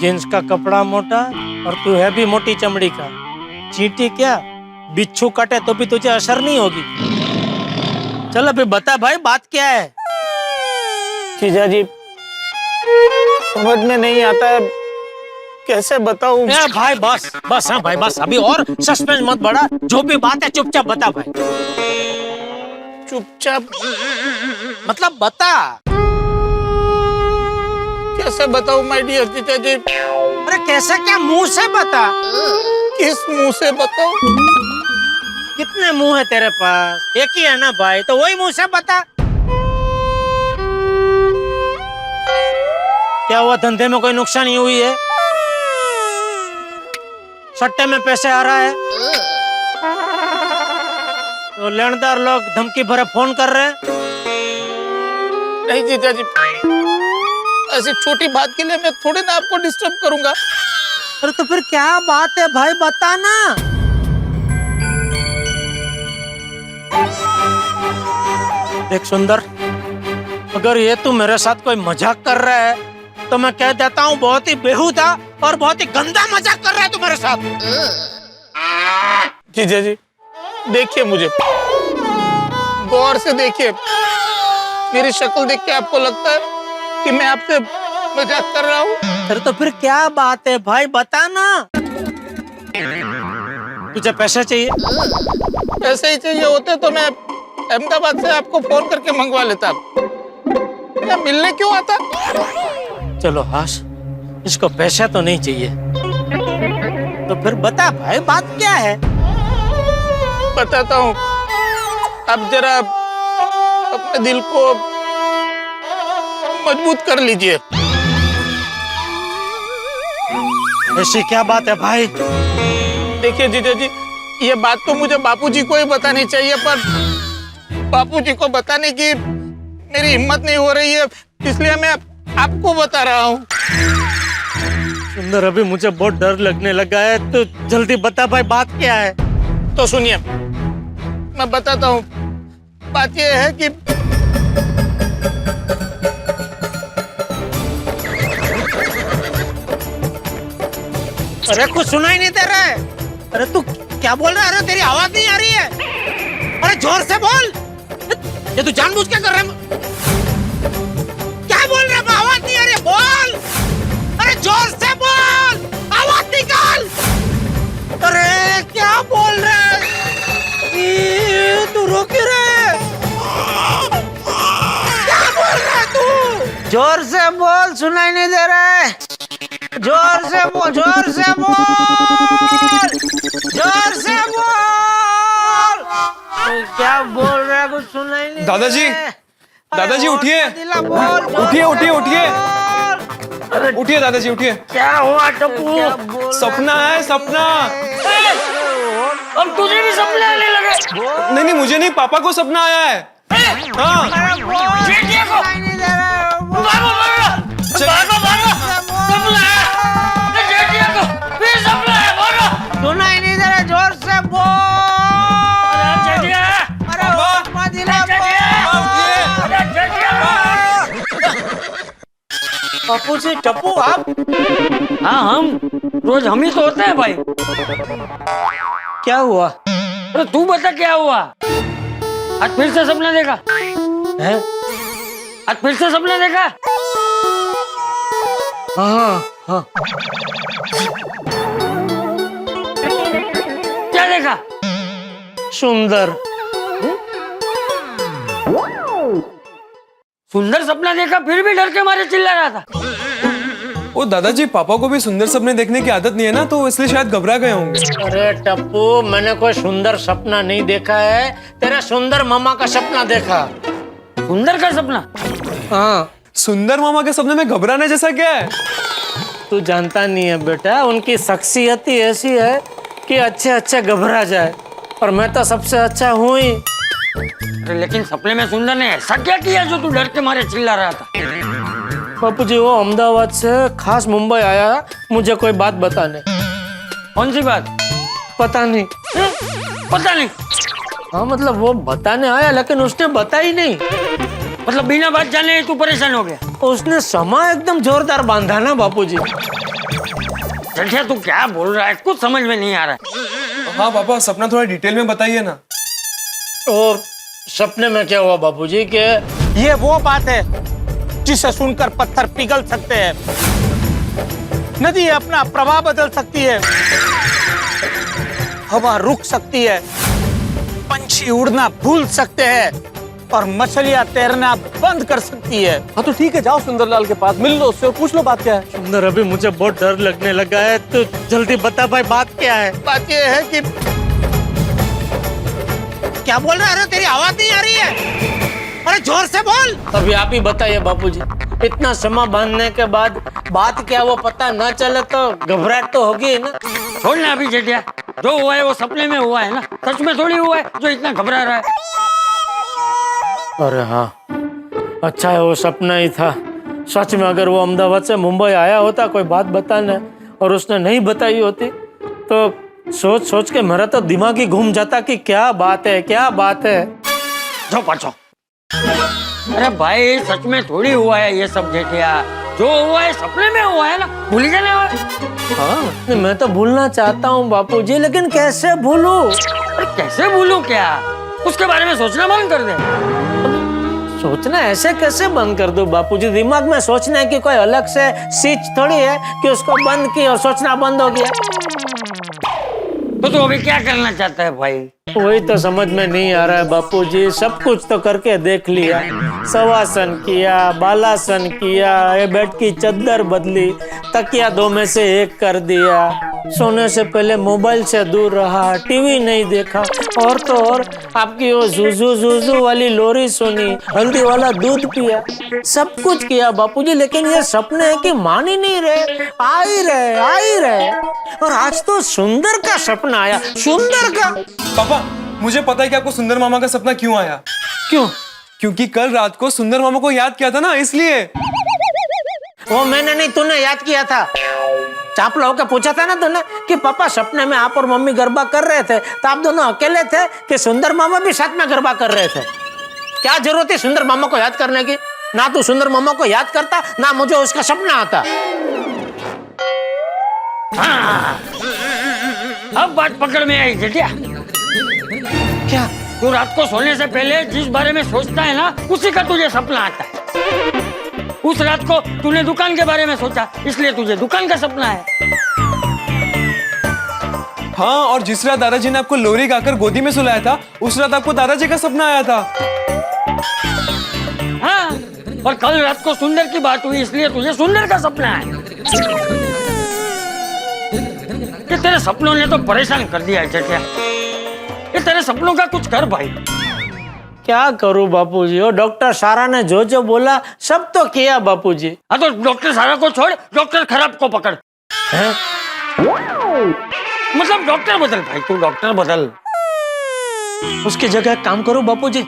[SPEAKER 2] जींस का कपड़ा मोटा और तू है भी मोटी चमड़ी का। चींटी क्या, बिच्छू काटे तो भी तुझे असर नहीं होगी। चल अभी बता भाई, बात क्या है?
[SPEAKER 8] जीजा जी, समझ में नहीं आता है, कैसे बताऊं?
[SPEAKER 2] भाई बस बस, हाँ भाई बस, अभी और सस्पेंस मत बढ़ा। जो भी बात है चुपचाप बता भाई।
[SPEAKER 8] चुपचाप
[SPEAKER 2] मतलब बता।
[SPEAKER 8] कैसे बताऊं माय डियर जीजा जी?
[SPEAKER 2] अरे कैसे क्या, मुंह से बता।
[SPEAKER 8] किस मुंह से बताऊं?
[SPEAKER 2] कितने मुंह है तेरे पास? एक ही है ना भाई, तो वही मुंह से बता। क्या हुआ, धंधे में कोई नुकसानी हुई है? सट्टे में पैसे आ रहा है? तो लेनदार लोग धमकी भरे फोन कर रहे हैं?
[SPEAKER 8] नहीं जीजा जी, ऐसी छोटी बात के लिए मैं थोड़ी ना आपको डिस्टर्ब करूंगा।
[SPEAKER 2] अरे तो फिर क्या बात है भाई, बता ना। देख सुंदर, अगर ये तू मेरे साथ कोई मजाक कर रहा है तो मैं कह देता हूँ बहुत ही बेहुदा और बहुत ही गंदा मजाक कर रहा है तू मेरे साथ।
[SPEAKER 8] जीजा जी, देखिए मुझे, गौर से देखिए। मेरी शक्ल देख के आपको लगता है कि मैं आपसे मजाक कर रहा हूँ?
[SPEAKER 2] अरे तो फिर क्या बात है भाई, बता ना। तुझे पैसे चाहिए?
[SPEAKER 8] पैसे ही चाहिए होते तो मैं अहमदाबाद से आपको फोन करके मंगवा लेता। मैं मिलने क्यों आता?
[SPEAKER 2] चलो हाश, इसको पैसा तो नहीं चाहिए, तो फिर बता भाई, बात क्या है?
[SPEAKER 8] बताता हूँ, अब जरा अपने दिल को मजबूत कर लीजिए।
[SPEAKER 2] ऐसी क्या बात है भाई?
[SPEAKER 8] देखिए जीजा जी, ये बात तो मुझे बापूजी को ही बतानी चाहिए, पर बापूजी को बताने की मेरी हिम्मत नहीं हो रही है, इसलिए मैं आपको बता रहा हूँ।
[SPEAKER 2] सुंदर अभी मुझे बहुत डर लगने लगा है, तो जल्दी बता भाई बात क्या है।
[SPEAKER 8] तो सुनिए, मैं बताता हूँ। बात यह है कि
[SPEAKER 2] अरे कुछ सुनाई नहीं दे रहा है।
[SPEAKER 8] अरे तू क्या बोल रहा है? अरे तेरी आवाज नहीं आ रही है। अरे जोर से बोल। ये तू जानबूझ के कर रहा है? क्या बोल रहा है? आवाज नहीं आ रही है, बोल। अरे जोर से बोल, आवाज निकाल। अरे क्या बोल रहा है? तू रो क्यों रहा है? क्या बोल रहा है तू?
[SPEAKER 2] जोर से बोल, सुनाई नहीं दे रहा है। जोर से बोल, जोर से बोल, जोर से बोल। क्या बोल रहा है? कुछ सुनाई नहीं।
[SPEAKER 10] दादाजी, दादाजी उठिए, उठिए उठिए उठिए, उठिए दादाजी उठिए।
[SPEAKER 9] क्या हुआ टप्पू?
[SPEAKER 10] सपना है, सपना।
[SPEAKER 9] अब तुझे भी सपने आने लगे?
[SPEAKER 10] नहीं नहीं, मुझे नहीं, पापा को सपना आया है। हाँ
[SPEAKER 9] जेठिया को भागो भागो भागो भागो, सपना है जेठिया को, फिर सपना है, भागो।
[SPEAKER 2] सुनाई नहीं दे रहा, जोर से बोल।
[SPEAKER 9] अरे जेठिया,
[SPEAKER 2] अरे मत हिला,
[SPEAKER 9] अरे जेठिया।
[SPEAKER 2] पप्पू जी, टप्पू आप?
[SPEAKER 9] हाँ हम रोज हम ही तो होते हैं भाई।
[SPEAKER 2] क्या हुआ?
[SPEAKER 9] अरे तू बता क्या हुआ? आज फिर से सपना देखा
[SPEAKER 2] है?
[SPEAKER 9] आज फिर से सपना देखा?
[SPEAKER 2] हाँ हाँ।
[SPEAKER 9] क्या देखा?
[SPEAKER 2] सुंदर।
[SPEAKER 9] सुंदर सपना देखा, फिर भी डर के मारे चिल्ला रहा था।
[SPEAKER 10] ओ दादाजी, पापा को भी सुंदर सपने देखने की आदत नहीं है ना, तो इसलिए शायद घबरा गए होंगे।
[SPEAKER 2] अरे टप्पू, मैंने कोई सुंदर सपना नहीं देखा है, तेरा सुंदर मामा का सपना देखा।
[SPEAKER 9] सुंदर का सपना?
[SPEAKER 2] हाँ।
[SPEAKER 10] सुंदर मामा के सपने में घबराने जैसा क्या है?
[SPEAKER 2] तू जानता नहीं है बेटा, उनकी शख्सियत ही ऐसी है कि अच्छे अच्छे घबरा जाए, और मैं तो सबसे अच्छा हूँ ही।
[SPEAKER 9] अरे लेकिन सपने में सुंदर ने ऐसा क्या किया जो तू डर के मारे चिल्ला रहा था?
[SPEAKER 2] बापू जी, वो अहमदाबाद से खास मुंबई आया मुझे कोई बात बताने।
[SPEAKER 9] कौन सी बात?
[SPEAKER 2] पता नहीं।
[SPEAKER 9] पता नहीं?
[SPEAKER 2] हाँ मतलब वो बताने आया, लेकिन उसने बताई नहीं।
[SPEAKER 9] मतलब बिना बात जाने तू परेशान हो गया?
[SPEAKER 2] उसने समा एकदम जोरदार बांधा ना बापू जी।
[SPEAKER 9] जेठिया तू क्या बोल रहा है? कुछ समझ में नहीं आ रहा है।
[SPEAKER 10] हाँ पापा, सपना थोड़ा डिटेल में बताइए ना।
[SPEAKER 2] और सपने में क्या हुआ बापू जी के?
[SPEAKER 8] ये वो बात है जिसे सुनकर पत्थर पिघल सकते हैं, नदी अपना प्रवाह बदल सकती है, हवा रुक सकती है, पंछी उड़ना भूल सकते हैं, और मछलियां तैरना बंद कर सकती है।
[SPEAKER 3] हाँ तो ठीक है, जाओ सुंदरलाल के पास, मिल लो उससे और पूछ लो बात क्या है।
[SPEAKER 2] सुंदर अभी मुझे बहुत डर लगने लगा है, तो जल्दी बता भाई बात क्या है।
[SPEAKER 8] बात ये है कि क्या बोल रहा है? अरे तेरी आवाज नहीं आ रही है। अरे जोर से बोल।
[SPEAKER 2] अभी आप ही बताइए बापूजी, इतना समा बांधने के बाद बात क्या वो पता न चले तो घबराहट तो होगी ना।
[SPEAKER 9] छोड़ ना अभी जेठिया, जो हुआ है वो सपने में हुआ है ना, सच में थोड़ी हुआ है जो इतना घबरा रहा है।
[SPEAKER 2] अरे हाँ, अच्छा है वो सपना ही था। सच में अगर वो अहमदाबाद से मुंबई आया होता कोई बात बताने, और उसने नहीं बताई होती, तो सोच सोच के मेरा तो दिमाग ही घूम जाता कि क्या बात है, क्या बात है।
[SPEAKER 9] जो पछो, अरे भाई सच में थोड़ी हुआ है ये सब जेठिया, जो हुआ है सपने में हुआ है ना, भूल जाने वाला।
[SPEAKER 2] हाँ मैं तो भूलना चाहता हूँ बापूजी, लेकिन कैसे भूलूं?
[SPEAKER 9] अरे कैसे भूलूं क्या? उसके बारे में सोचना बंद कर दे।
[SPEAKER 2] सोचना ऐसे कैसे बंद कर दूं बापूजी? दिमाग में सोचना है कि कोई अलग से स्विच थोड़ी है कि उसको बंद की और सोचना बंद हो गया।
[SPEAKER 9] तो तू अभी क्या करना चाहता है भाई?
[SPEAKER 2] वही तो समझ में नहीं आ रहा है बापूजी। सब कुछ तो करके देख लिया, शवासन किया, बालासन किया, ये बेड की चद्दर बदली, तकिया दो में से एक कर दिया, सोने से पहले मोबाइल से दूर रहा, टीवी नहीं देखा, और तो और आपकी वो जूजू जूजू वाली लोरी सुनी, हल्दी वाला दूध पिया, सब कुछ किया बापूजी, लेकिन ये सपने हैं कि मान ही नहीं रहे, आ ही रहे। और आज तो सुंदर का सपना आया, सुंदर का।
[SPEAKER 10] पापा, मुझे पता है कि आपको सुंदर मामा का सपना क्यों आया।
[SPEAKER 2] क्यों
[SPEAKER 10] क्योंकि कल रात को सुंदर मामा को याद किया था ना, इसलिए।
[SPEAKER 2] वो मैंने नहीं, तूने याद किया था। चापला होकर पूछा था ना तूने कि पापा सपने में आप और मम्मी गरबा कर रहे थे, तो आप दोनों अकेले थे कि सुंदर मामा भी साथ में गरबा कर रहे थे? क्या जरूरत है सुंदर मामा को याद करने की? ना तू सुंदर मामा को याद करता, ना मुझे उसका सपना आता।
[SPEAKER 9] हाँ, अब बात पकड़ में आई जेठिया।
[SPEAKER 2] क्या?
[SPEAKER 9] तू रात को सोने से पहले जिस बारे में सोचता है ना, उसी का तुझे सपना आता है। उस रात को तूने दुकान के बारे में सोचा, इसलिए तुझे दुकान का सपना है।
[SPEAKER 10] हाँ, और जिस रात दादाजी ने आपको लोरी गाकर गोदी में सुलाया था, उस रात आपको दादाजी का सपना आया था।
[SPEAKER 9] हाँ, और कल रात को सुंदर की बात हुई, इसलिए तुझे सुंदर का सपना है। ये तेरे सपनों ने तो परेशान कर दिया है जेठिया। ये तेरे सपनों का कुछ कर भाई।
[SPEAKER 2] क्या करूं बापूजी? और डॉक्टर सारा ने जो जो बोला सब तो किया बापूजी।
[SPEAKER 9] हाँ, तो डॉक्टर सारा को छोड़, डॉक्टर खराब को पकड़।
[SPEAKER 2] हैं?
[SPEAKER 9] मतलब डॉक्टर बदल भाई, तू डॉक्टर बदल।
[SPEAKER 2] उसकी जगह काम करो बापूजी,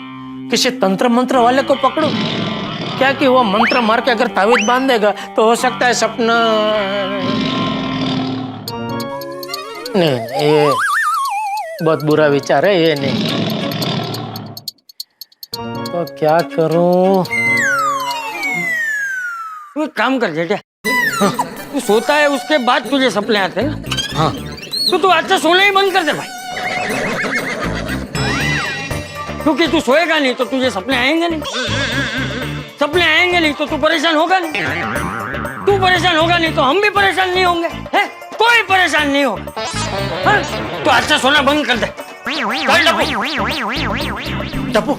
[SPEAKER 2] किसी तंत्र मंत्र वाले को पकड़ो। क्या कि वो मंत्र मार के अगर तावीज बांध देगा तो हो सकता है सपना। नहीं, ये बहुत बुरा विचार है, ये नहीं। तो क्या करूं?
[SPEAKER 9] तू एक काम कर जेठिया। तू सोता है, उसके बाद तुझे सपने आते हैं ना।
[SPEAKER 2] हाँ,
[SPEAKER 9] तो तू आज से सोना ही बंद कर दे भाई, क्योंकि तू सोएगा नहीं तो तुझे सपने आएंगे नहीं। सपने आएंगे नहीं तो तू परेशान होगा नहीं। तू परेशान होगा नहीं तो हम भी परेशान नहीं होंगे, है? कोई परेशान नहीं होगा। हाँ? तो आज से सोना बंद कर दे। चल
[SPEAKER 2] टप्पू।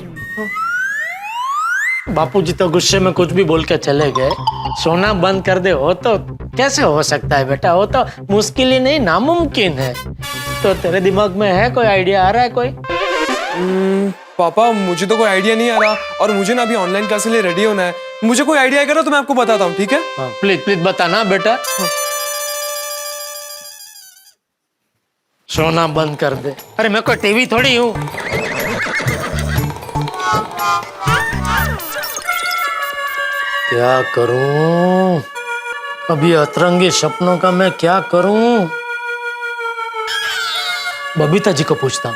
[SPEAKER 2] बापूजी तो गुस्से में कुछ भी बोल के चले गए। सोना बंद कर दे, हो तो कैसे हो सकता है बेटा? वो तो मुश्किल ही नहीं, नामुमकिन है। तो तेरे दिमाग में है कोई आइडिया, आ रहा है कोई?
[SPEAKER 10] पापा, मुझे तो कोई आइडिया नहीं आ रहा, और मुझे ना अभी ऑनलाइन क्लास के लिए रेडी होना है। मुझे कोई आइडिया आएगा ना तो मैं आपको बताता हूँ, ठीक है?
[SPEAKER 2] हाँ, प्लीज प्लीज बताना बेटा। सोना बंद कर दे। अरे मैं कोई टीवी थोड़ी हूँ। क्या करूं? अभी अतरंगी सपनों का मैं क्या करूं? बबीता जी को पूछता हूं।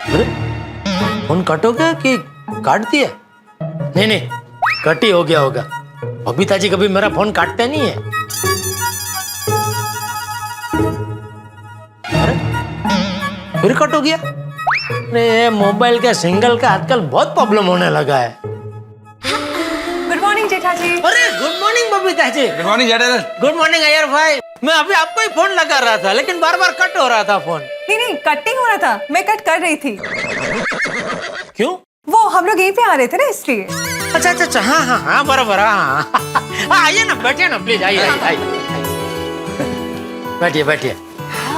[SPEAKER 2] अरे फोन कटोगे कि काट दिया? नहीं नहीं, कट ही हो गया होगा। बबीता जी कभी मेरा फोन काटते नहीं है। अरे फिर कट हो गया। अरे मोबाइल के सिंगल का आजकल बहुत प्रॉब्लम होने लगा है।
[SPEAKER 4] Good morning Jetha ji.
[SPEAKER 2] अरे good morning Babita ji.
[SPEAKER 10] Good morning Jethalal.
[SPEAKER 2] Good morning Iyer भाई। मैं अभी आपको ही फोन लगा रहा था, लेकिन बार बार कट हो रहा था फोन।
[SPEAKER 11] नहीं नहीं, कट नहीं हो रहा था, मैं कट कर रही थी।
[SPEAKER 2] क्यों?
[SPEAKER 11] वो हम लोग यहीं पे आ रहे थे ना, इसलिए।
[SPEAKER 2] अच्छा अच्छा अच्छा, हाँ हाँ हाँ, बराबर। हाँ आइए ना, बैठिए ना प्लीज, आइए आइए। बैठिए बैठिए।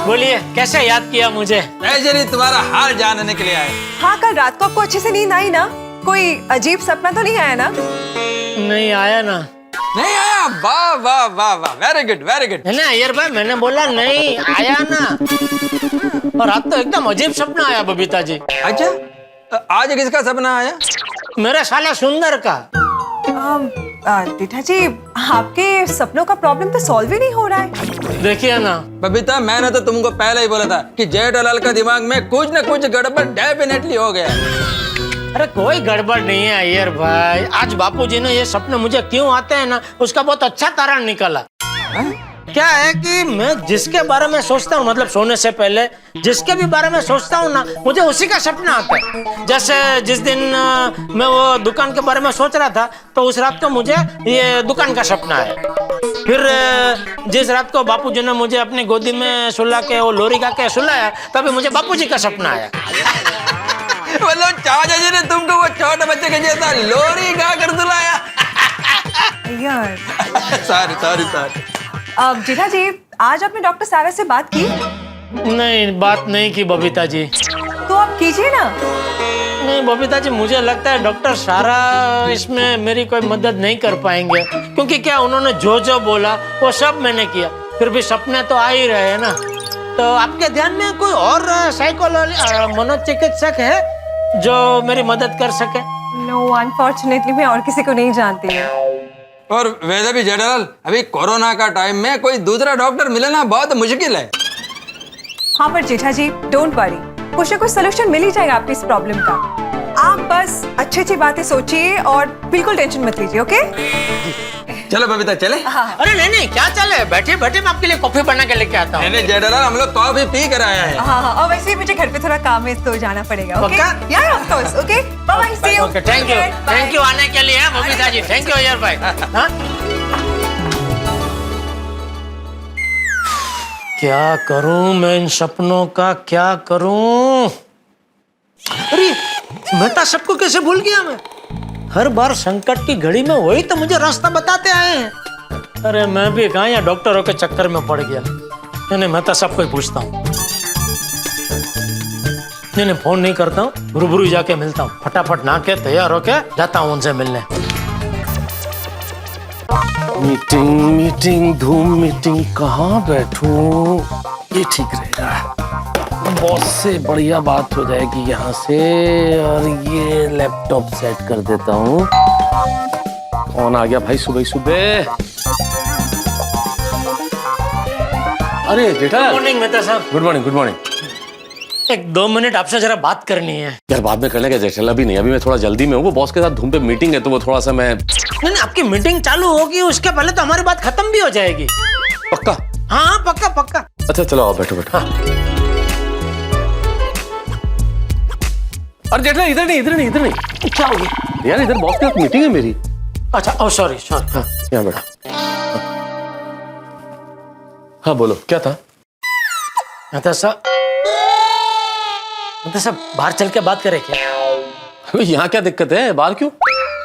[SPEAKER 2] बोलिए, कैसे याद किया मुझे?
[SPEAKER 10] ऐसे नहीं, तुम्हारा हाल जानने के लिए आए।
[SPEAKER 11] हाँ, कल रात को आपको अच्छे से नींद आई ना? कोई अजीब सपना तो नहीं आया ना?
[SPEAKER 2] नहीं आया ना।
[SPEAKER 10] नहीं आया? वाह वाह वाह वाह, वेरी गुड वेरी गुड।
[SPEAKER 2] है ना अय्यर भाई, मैंने बोला नहीं आया ना। और आज तो एकदम अजीब सपना आया बबीता जी।
[SPEAKER 10] अच्छा, आज किसका सपना आया?
[SPEAKER 2] मेरे साला सुंदर का।
[SPEAKER 11] जेठा जी, आपके सपनों का प्रॉब्लम तो सॉल्व ही नहीं हो रहा है।
[SPEAKER 2] देखिए ना
[SPEAKER 10] बबीता, मैंने तो तुमको पहले ही बोला था कि जेठालाल का दिमाग में कुछ न कुछ गड़बड़ डेफिनेटली हो गया है।
[SPEAKER 2] अरे कोई गड़बड़ नहीं है अय्यर भाई। आज बापूजी ने ये सपने मुझे क्यों आते हैं ना, उसका बहुत अच्छा कारण निकला। क्या है कि मैं जिसके बारे में सोचता हूँ, मतलब सोने से पहले जिसके भी बारे में सोचता हूँ ना, मुझे उसी का सपना आता है। जैसे जिस दिन मैं वो दुकान के बारे में सोच रहा था, तो उस रात को मुझे ये दुकान का सपना आया। फिर जिस रात को बापूजी ने मुझे अपनी गोदी में सुला के वो लोरी गा के सुलाया, तभी मुझे बापूजी का सपना आया।
[SPEAKER 10] मतलब चाचा जी ने तुमको वो छोटे बच्चे के जैसा लोरी गा कर सुलाया?
[SPEAKER 11] यार
[SPEAKER 10] सॉरी सॉरी सॉरी।
[SPEAKER 11] जेठा जी, आज आपने डॉक्टर सारा से बात की?
[SPEAKER 2] नहीं, बात नहीं की बबीता जी।
[SPEAKER 11] तो आप कीजिए ना।
[SPEAKER 2] नहीं बबीता जी, मुझे लगता है डॉक्टर सारा इसमें मेरी कोई मदद नहीं कर पाएंगे, क्योंकि क्या उन्होंने जो जो बोला वो सब मैंने किया, फिर भी सपने तो आ ही रहे हैं ना। तो आपके ध्यान में कोई और साइकोलॉजी मनोचिकित्सक है जो मेरी मदद कर सके?
[SPEAKER 11] नो, अनफॉर्चुनेटली मैं और किसी को नहीं जानती हूँ।
[SPEAKER 12] और वैसे भी जेठालाल, अभी कोरोना का टाइम में कोई दूसरा डॉक्टर मिलना बहुत मुश्किल है।
[SPEAKER 11] हाँ पर जेठा जी डोंट वरी, कुछ ना कुछ सोल्यूशन मिल ही जाएगा आपकी इस प्रॉब्लम का। आप बस अच्छी अच्छी बातें सोचिए और बिल्कुल टेंशन मत लीजिए, ओके?
[SPEAKER 12] चलो बबीता चले।
[SPEAKER 2] अरे नहीं, क्या चले, बैठे बैठे मैं आपके लिए कॉफी बना के लेके आता हूँ।
[SPEAKER 12] नहीं जेठालाल, हम लोग कॉफी पी कर आए हैं।
[SPEAKER 11] हाँ, और वैसे ही मुझे घर पे थोड़ा काम है तो जाना पड़ेगा, ओके?
[SPEAKER 2] पक्का?
[SPEAKER 11] यार of course, okay? Bye bye, see you.
[SPEAKER 2] Thank you आने के लिए बबीता जी, थैंक यू अजय भाई। हाँ? क्या करूं मैं इन सपनों का, क्या करूं? अरे मैं सबको कैसे भूल गया मैं? हर बार संकट की घड़ी में वही तो मुझे रास्ता बताते आए हैं। अरे मैं भी कहाँ या डॉक्टरों के चक्कर में पड़ गया। नहीं, मैं तो सबको ही पूछता हूँ। नहीं, फोन नहीं करता हूँ, रूबरू जाके मिलता हूँ। फटाफट नहा के तैयार होके जाता हूँ उनसे मिलने।
[SPEAKER 3] मीटिंग धूम मीटिंग, कहाँ बैठूं? ये ठीक रहेगा। बॉस से बढ़िया बात हो जाएगी यहाँ से। और ये लैपटॉप सेट कर देता हूँ। कौन आ गया भाई सुबह सुबह? अरे जेठा।
[SPEAKER 2] गुड मॉर्निंग मेहता साहब।
[SPEAKER 3] Good morning, good morning.
[SPEAKER 2] 1-2 minute आपसे जरा बात करनी है।
[SPEAKER 3] यार बाद में कर लेंगे जेठा, अभी नहीं, अभी मैं थोड़ा जल्दी में हूँ। वो बॉस के साथ धूम पे मीटिंग है तो वो थोड़ा सा मैं।
[SPEAKER 2] नहीं, आपकी मीटिंग चालू होगी उसके पहले तो हमारी बात खत्म भी हो जाएगी।
[SPEAKER 3] पक्का?
[SPEAKER 2] हाँ पक्का पक्का।
[SPEAKER 3] अच्छा चलो आओ, बैठो बैठो। अरे जेठा इधर नहीं।
[SPEAKER 2] क्या हो गया
[SPEAKER 3] यार? इधर बॉस के साथ मीटिंग है मेरी।
[SPEAKER 2] अच्छा, ओ सॉरी।
[SPEAKER 3] हाँ यहाँ बैठा। हाँ बोलो, क्या था?
[SPEAKER 2] मेहता साहब बाहर चल के बात करें क्या?
[SPEAKER 3] यहाँ क्या दिक्कत है, बाहर क्यों?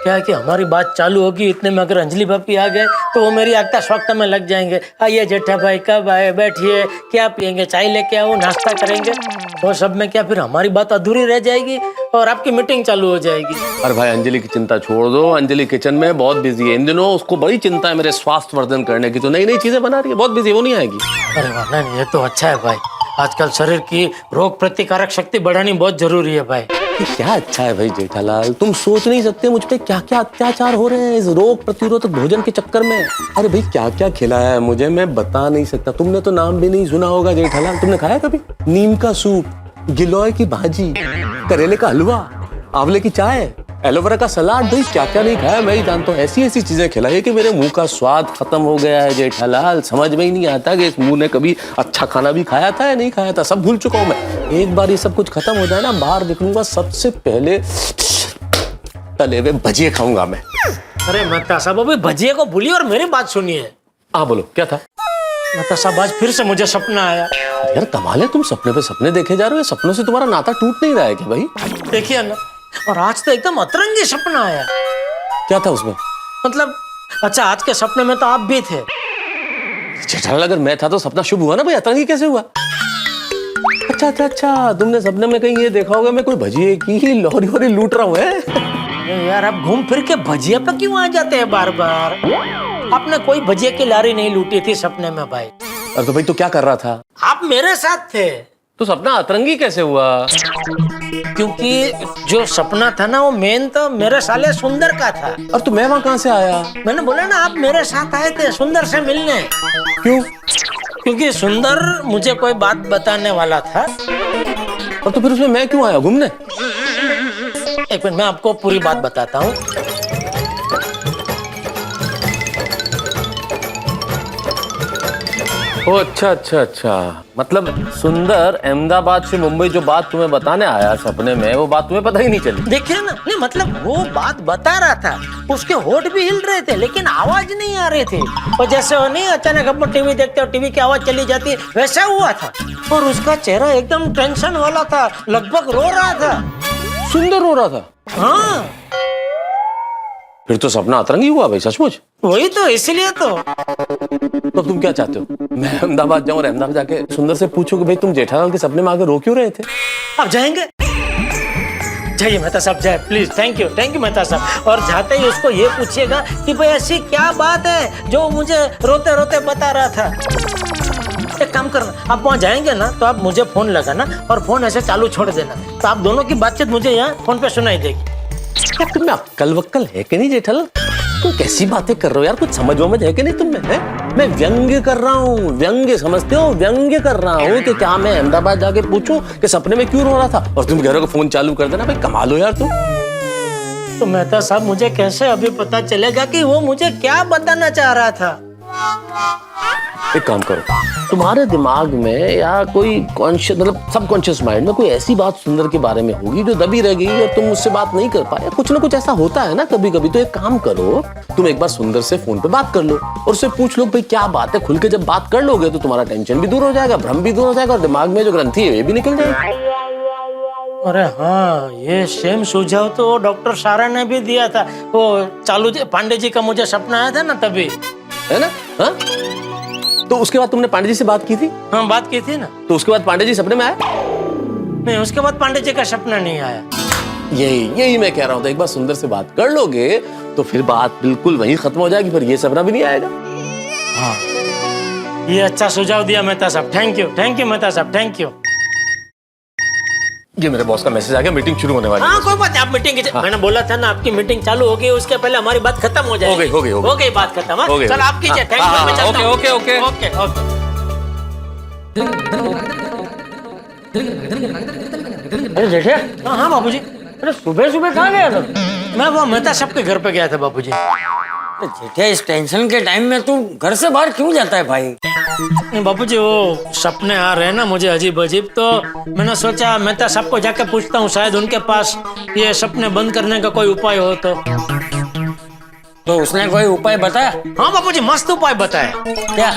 [SPEAKER 2] क्या है कि हमारी बात चालू होगी, इतने में अगर अंजलि भाभी आ गए तो वो मेरी आगता स्वागत में लग जाएंगे। आइए जेठा भाई, कब आए, बैठिए, क्या पियेंगे, चाय लेके आओ, नाश्ता करेंगे। वो सब में क्या फिर हमारी बात अधूरी रह जाएगी और आपकी मीटिंग चालू हो जाएगी।
[SPEAKER 3] अरे भाई अंजलि की चिंता छोड़ दो, अंजलि किचन में बहुत बिजी है इन दिनों। उसको बड़ी चिंता है मेरे स्वास्थ्य वर्धन करने की, तो नई नई चीजें बना रही है, बहुत बिजी, वो नहीं आएगी।
[SPEAKER 2] अरे वाह, नहीं ये तो अच्छा है भाई। आजकल शरीर की रोग प्रतिकारक शक्ति बढ़ानी बहुत जरूरी है भाई।
[SPEAKER 3] क्या अच्छा है भाई जेठालाल, तुम सोच नहीं सकते मुझ पे क्या क्या अत्याचार हो रहे हैं इस रोग प्रतिरोधक भोजन के चक्कर में। अरे भाई क्या क्या खिलाया है मुझे, मैं बता नहीं सकता। तुमने तो नाम भी नहीं सुना होगा जेठालाल। तुमने खाया कभी? नीम का सूप, गिलोय की भाजी, करेले का हलवा, आंवले की चाय, एलोवेरा का सलाद, भाई क्या क्या नहीं खाया मैं ही जानता हूँ। ऐसी ऐसी चीजें खिलाई है कि मेरे मुंह का स्वाद खत्म हो गया है जेठालाल। समझ में ही नहीं आता कि इस मुंह ने कभी अच्छा खाना भी खाया था या नहीं खाया था, सब भूल चुका हूँ मैं। एक बार ये सब कुछ खत्म हो जाए ना, बाहर निकलूंगा सबसे पहले तले हुए भजिए खाऊंगा मैं।
[SPEAKER 2] अरे मेहता साहब अभी भजिए को भूलिए और मेरी बात सुनिए।
[SPEAKER 3] हाँ बोलो, क्या था?
[SPEAKER 2] मेहता साहब आज फिर से मुझे सपना आया।
[SPEAKER 3] यार कमाल है, तुम सपने पे सपने देखे जा रहे हो। सपनों से तुम्हारा नाता टूट नहीं रहा है क्या भाई?
[SPEAKER 2] देखिए ना, और आज तो एकदम अतरंगी सपना आया।
[SPEAKER 3] क्या था उसमें?
[SPEAKER 2] मतलब अच्छा, आज के सपने में तो आप भी थे।
[SPEAKER 3] जेठालाल अगर मैं था तो सपना शुभ हुआ ना भाई, अतरंगी कैसे हुआ? अच्छा, तुमने सपने में कहीं ये देखा होगा मैं कोई भजिए की लॉरी वोरी लूट रहा हूँ है?
[SPEAKER 2] यार आप घूम फिर के भजिया पे क्यों आ जाते हैं बार बार? आपने कोई भजिया की लारी नहीं लूटी थी सपने में भाई।
[SPEAKER 3] अरे तो भाई तो क्या कर रहा था?
[SPEAKER 2] आप मेरे साथ थे।
[SPEAKER 3] तो सपना अतरंगी कैसे हुआ?
[SPEAKER 2] क्योंकि जो सपना था ना वो मेन तो मेरे साले सुंदर का था।
[SPEAKER 3] और तो मैं वहां कहाँ से आया?
[SPEAKER 2] मैंने बोला ना आप मेरे साथ आए थे सुंदर से मिलने।
[SPEAKER 3] क्यों?
[SPEAKER 2] क्योंकि सुंदर मुझे कोई बात बताने वाला था।
[SPEAKER 3] और तो फिर उसमें मैं क्यों आया घूमने?
[SPEAKER 2] एक मिनट मैं आपको पूरी बात बताता हूँ।
[SPEAKER 3] ओ अच्छा, मतलब सुंदर अहमदाबाद से मुंबई जो बात तुम्हें बताने आया सपने में, वो बात तुम्हें पता ही नहीं चली?
[SPEAKER 2] देखिए ना, नहीं मतलब वो बात बता रहा था, उसके होठ भी हिल रहे थे लेकिन आवाज नहीं आ रही थी। और जैसे वो नहीं अचानक अपन टीवी देखते और टीवी की आवाज चली जाती, वैसा हुआ था। और उसका चेहरा एकदम टेंशन वाला था, लगभग रो रहा था।
[SPEAKER 3] सुंदर रो रहा था?
[SPEAKER 2] हाँ।
[SPEAKER 3] फिर तो सपना अतरंगी हुआ भाई, सचमुच।
[SPEAKER 2] वही तो, इसलिए तो
[SPEAKER 3] तुम क्या चाहते हो? मैं अहमदाबाद जाऊं और अहमदाबाद जाके सुंदर से पूछूं कि भाई तुम जेठालाल के सपने में आके रो क्यों रहे थे?
[SPEAKER 2] आप जाएंगे? जाइए मेहता साहब, जाए प्लीज। थैंक यू मेहता साहब। और जाते ही उसको ये पूछिएगा कि भाई ऐसी क्या बात है जो मुझे रोते रोते बता रहा था। एक काम करना, आप वहाँ जाएंगे ना तो आप मुझे फोन लगाना और फोन ऐसे चालू छोड़ देना, तो आप दोनों की बातचीत मुझे यहाँ फोन पे सुनाई देगी।
[SPEAKER 3] क्या तुम्हें अक्कल वक्कल है कि नहीं जेठालाल? तुम कैसी बातें कर रहे हो यार, कुछ समझ वमझ है कि नहीं तुम्हें? है मैं व्यंग्य कर रहा हूँ, व्यंग्य समझते हो? व्यंग्य कर रहा हूँ कि क्या मैं अहमदाबाद जाके पूछूं कि सपने में क्यों रो रहा था, और तुम कह रहे हो कि फोन चालू कर देना। भाई कमाल हो यार तुम।
[SPEAKER 2] तो मेहता साहब मुझे कैसे अभी पता चलेगा कि वो मुझे क्या बताना चाह रहा था?
[SPEAKER 3] एक काम करो, तुम्हारे दिमाग में या कोई कॉन्शियस मतलब सबकॉन्शियस माइंड में कोई ऐसी बात सुंदर के बारे में होगी जो दबी रह गई और तुम मुझसे बात नहीं कर पाए। कुछ ना कुछ ऐसा होता है ना कभी कभी। तो एक काम करो, तुम एक बार सुंदर से फोन पे बात कर लो और उससे पूछ लो भाई क्या बात है। खुल के जब बात कर लोगे तो तुम्हारा टेंशन भी दूर हो जाएगा, भ्रम भी दूर हो जाएगा और दिमाग में जो ग्रंथि है ये भी निकल जाएगी।
[SPEAKER 2] अरे हाँ, ये सेम सुझाव तो डॉक्टर सारा ने भी दिया था। वो चालू पांडे जी का मुझे सपना आया था ना तभी,
[SPEAKER 3] है ना? हाँ, तो उसके बाद तुमने पांडे जी से बात की थी?
[SPEAKER 2] हाँ बात की थी ना।
[SPEAKER 3] तो उसके बाद पांडे जी सपने में आए?
[SPEAKER 2] नहीं, उसके बाद पांडे जी का सपना नहीं आया।
[SPEAKER 3] यही मैं कह रहा हूँ। तो एक बार सुंदर से बात कर लोगे तो फिर बात बिल्कुल वहीं खत्म हो जाएगी, फिर ये सपना भी नहीं आएगा।
[SPEAKER 2] हाँ, ये अच्छा सुझाव दिया मेहता साहब, थैंक यू मेहता साहब, थैंक यू।
[SPEAKER 3] ये मेरे बॉस का मैसेज आ गया, मीटिंग शुरू होने वाली है।
[SPEAKER 2] हाँ कोई बात नहीं, आप मीटिंग हाँ। मैंने बोला था ना आपकी मीटिंग चालू हो गई, उसके पहले हमारी बात खत्म हो जाएगी। हो गई बात खत्म। चलो आप कीजिए, थैंक यू। मैं चलता हूं। ओके।
[SPEAKER 9] अरे जेठे,
[SPEAKER 2] हाँ बाबूजी।
[SPEAKER 9] अरे सुबह सुबह कहाँ गया था?
[SPEAKER 2] मैं वो मेहता साहब के घर पे गया था बाबूजी।
[SPEAKER 9] जेठे, इस टेंशन के टाइम में तू घर से बाहर क्यों जाता है भाई?
[SPEAKER 2] नहीं बाबूजी, वो सपने आ रहे हैं ना मुझे अजीब अजीब, तो मैंने सोचा मेहता साहब को जाके पूछता हूँ, शायद उनके पास ये सपने बंद करने का कोई उपाय हो।
[SPEAKER 9] तो उसने कोई उपाय बताया?
[SPEAKER 2] हाँ बाबूजी, मस्त उपाय बताया।
[SPEAKER 9] क्या?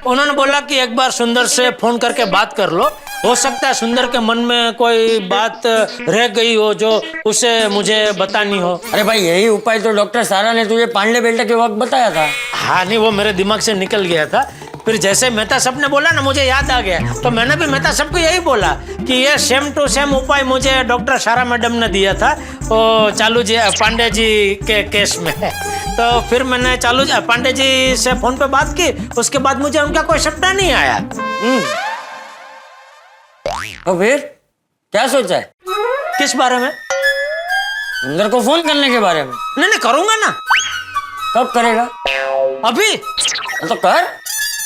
[SPEAKER 2] उन्होंने बोला कि एक बार सुंदर से फोन करके बात कर लो, हो सकता है सुंदर के मन में कोई बात रह गई हो जो उसे मुझे बतानी हो।
[SPEAKER 9] अरे भाई, यही उपाय तो डॉक्टर सारा ने तुझे पांडे बेल्टे के वक्त बताया था।
[SPEAKER 2] हाँ नहीं, वो मेरे दिमाग से निकल गया था। फिर जैसे मेहता साहब ने बोला ना मुझे याद आ गया, तो मैंने भी मेहता साहब को यही बोला कि ये सेम टू सेम उपाय मुझे डॉक्टर सारा मैडम ने दिया था वो चालू जी पांडे जी के केस में। तो फिर मैंने चालू पांडे जी से फोन पे बात की, उसके बाद मुझे उनका कोई सपना नहीं आया।
[SPEAKER 9] तो फिर क्या सोचा है?
[SPEAKER 2] किस बारे में?
[SPEAKER 9] सुंदर को फोन करने के बारे में?
[SPEAKER 2] नहीं करूंगा ना।
[SPEAKER 9] कब करेगा?
[SPEAKER 2] अभी
[SPEAKER 9] तो कर।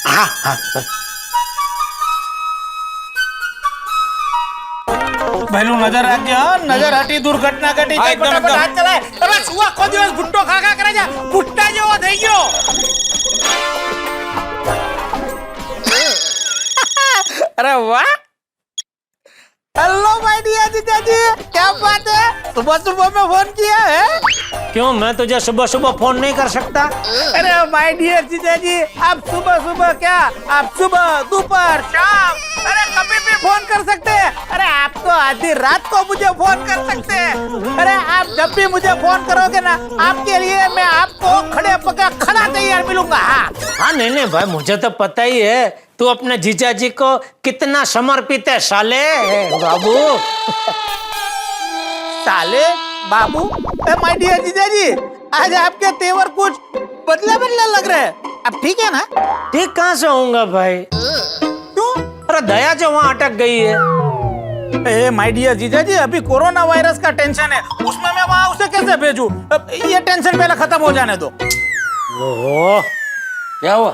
[SPEAKER 2] हाँ।
[SPEAKER 8] पहलू नजर आ गया, नजर हटी दुर्घटना घटी।
[SPEAKER 7] एकदम हाथ चलाए बस हुआ को दिवस भुट्टो खा करे जा भुट्टा जेવો થઈ ગયો। अरे वाह, हेलो माय डियर जीजा जी, क्या बात है? सुबह सुबह में फोन किया है?
[SPEAKER 2] क्यों, मैं तुझे सुबह सुबह फोन नहीं कर सकता?
[SPEAKER 7] अरे माय डियर जीजा जी, आप सुबह सुबह क्या, आप सुबह दोपहर शाम अरे कभी भी फोन कर सकते हैं। अरे आप तो आधी रात को मुझे फोन कर सकते हैं। अरे आप जब भी मुझे फोन करोगे ना, आपके लिए मैं आपको खड़े पका खड़ा तैयार मिलूंगा।
[SPEAKER 2] हाँ नहीं भाई, मुझे तो पता ही है तू अपने जीजा जी को कितना समर्पित है साले बाबू।
[SPEAKER 7] साले बाबू, माय डियर जीजा जी, आज आपके तेवर कुछ बदले बदले लग रहे हैं। अब ठीक है ना?
[SPEAKER 2] ठीक कहाँ से होऊंगा भाई?
[SPEAKER 7] क्यों?
[SPEAKER 2] अरे दया जो वहाँ अटक गई है।
[SPEAKER 8] ए माय डियर जीजा जी, अभी कोरोना वायरस का टेंशन है, उसमें मैं वहाँ उसे कैसे भेजूं? ये टेंशन पहले खत्म हो जाने दो।
[SPEAKER 2] ओह,
[SPEAKER 9] क्या हुआ?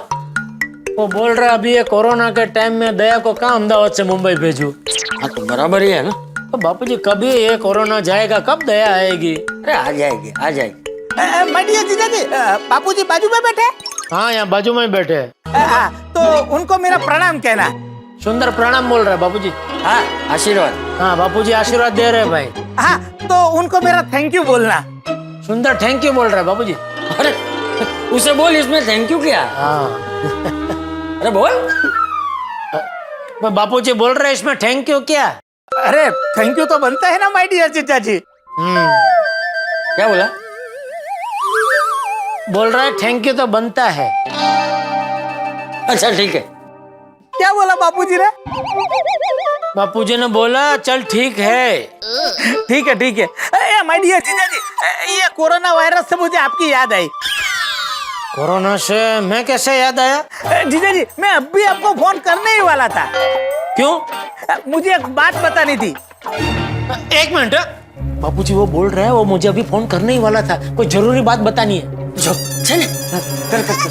[SPEAKER 2] वो बोल रहा अभी ये कोरोना के टाइम में दया को कहाँ अहमदाबाद से मुंबई भेजू?
[SPEAKER 9] हाँ तो बराबर ही है ना।
[SPEAKER 2] तो बापूजी कभी ये कोरोना जाएगा, कब दया आएगी?
[SPEAKER 9] अरे आ जाएगी।
[SPEAKER 7] माय डियर जीजा जी, बापूजी बाजू में बैठे?
[SPEAKER 2] हाँ यहाँ बाजू में बैठे हैं।
[SPEAKER 7] तो उनको मेरा प्रणाम कहना।
[SPEAKER 2] सुंदर प्रणाम बोल रहा है बापूजी।
[SPEAKER 9] हाँ, आशीर्वाद।
[SPEAKER 2] हाँ बापूजी आशीर्वाद दे रहे हैं भाई।
[SPEAKER 7] हाँ तो उनको मेरा थैंक यू बोलना।
[SPEAKER 2] सुंदर थैंक यू बोल रहा है बापूजी।
[SPEAKER 9] अरे उसे बोल, इसमें थैंक यू क्या?
[SPEAKER 2] हाँ
[SPEAKER 9] अरे बोल।
[SPEAKER 2] बापूजी बोल रहे हैं इसमें थैंक यू क्या?
[SPEAKER 7] अरे थैंक यू तो बनता है ना माय डियर जीजा जी।
[SPEAKER 9] क्या बोला?
[SPEAKER 2] बोल रहा है थैंक यू तो बनता है।
[SPEAKER 9] अच्छा ठीक है।
[SPEAKER 7] क्या बोला बापूजी ने?
[SPEAKER 2] बापूजी ने बोला चल ठीक है।
[SPEAKER 7] ठीक है। माय डियर जीजा जी, ये कोरोना वायरस से मुझे आपकी याद आई।
[SPEAKER 2] कोरोना से मैं कैसे याद आया?
[SPEAKER 7] जीजा जी मैं अब भी आपको फोन करने ही वाला था।
[SPEAKER 2] क्यों?
[SPEAKER 7] मुझे एक बात बतानी थी।
[SPEAKER 2] एक मिनट। बाबूजी वो बोल रहे हैं, वो मुझे अभी फोन करने ही वाला था, कोई जरूरी बात बतानी है। जो चल कर।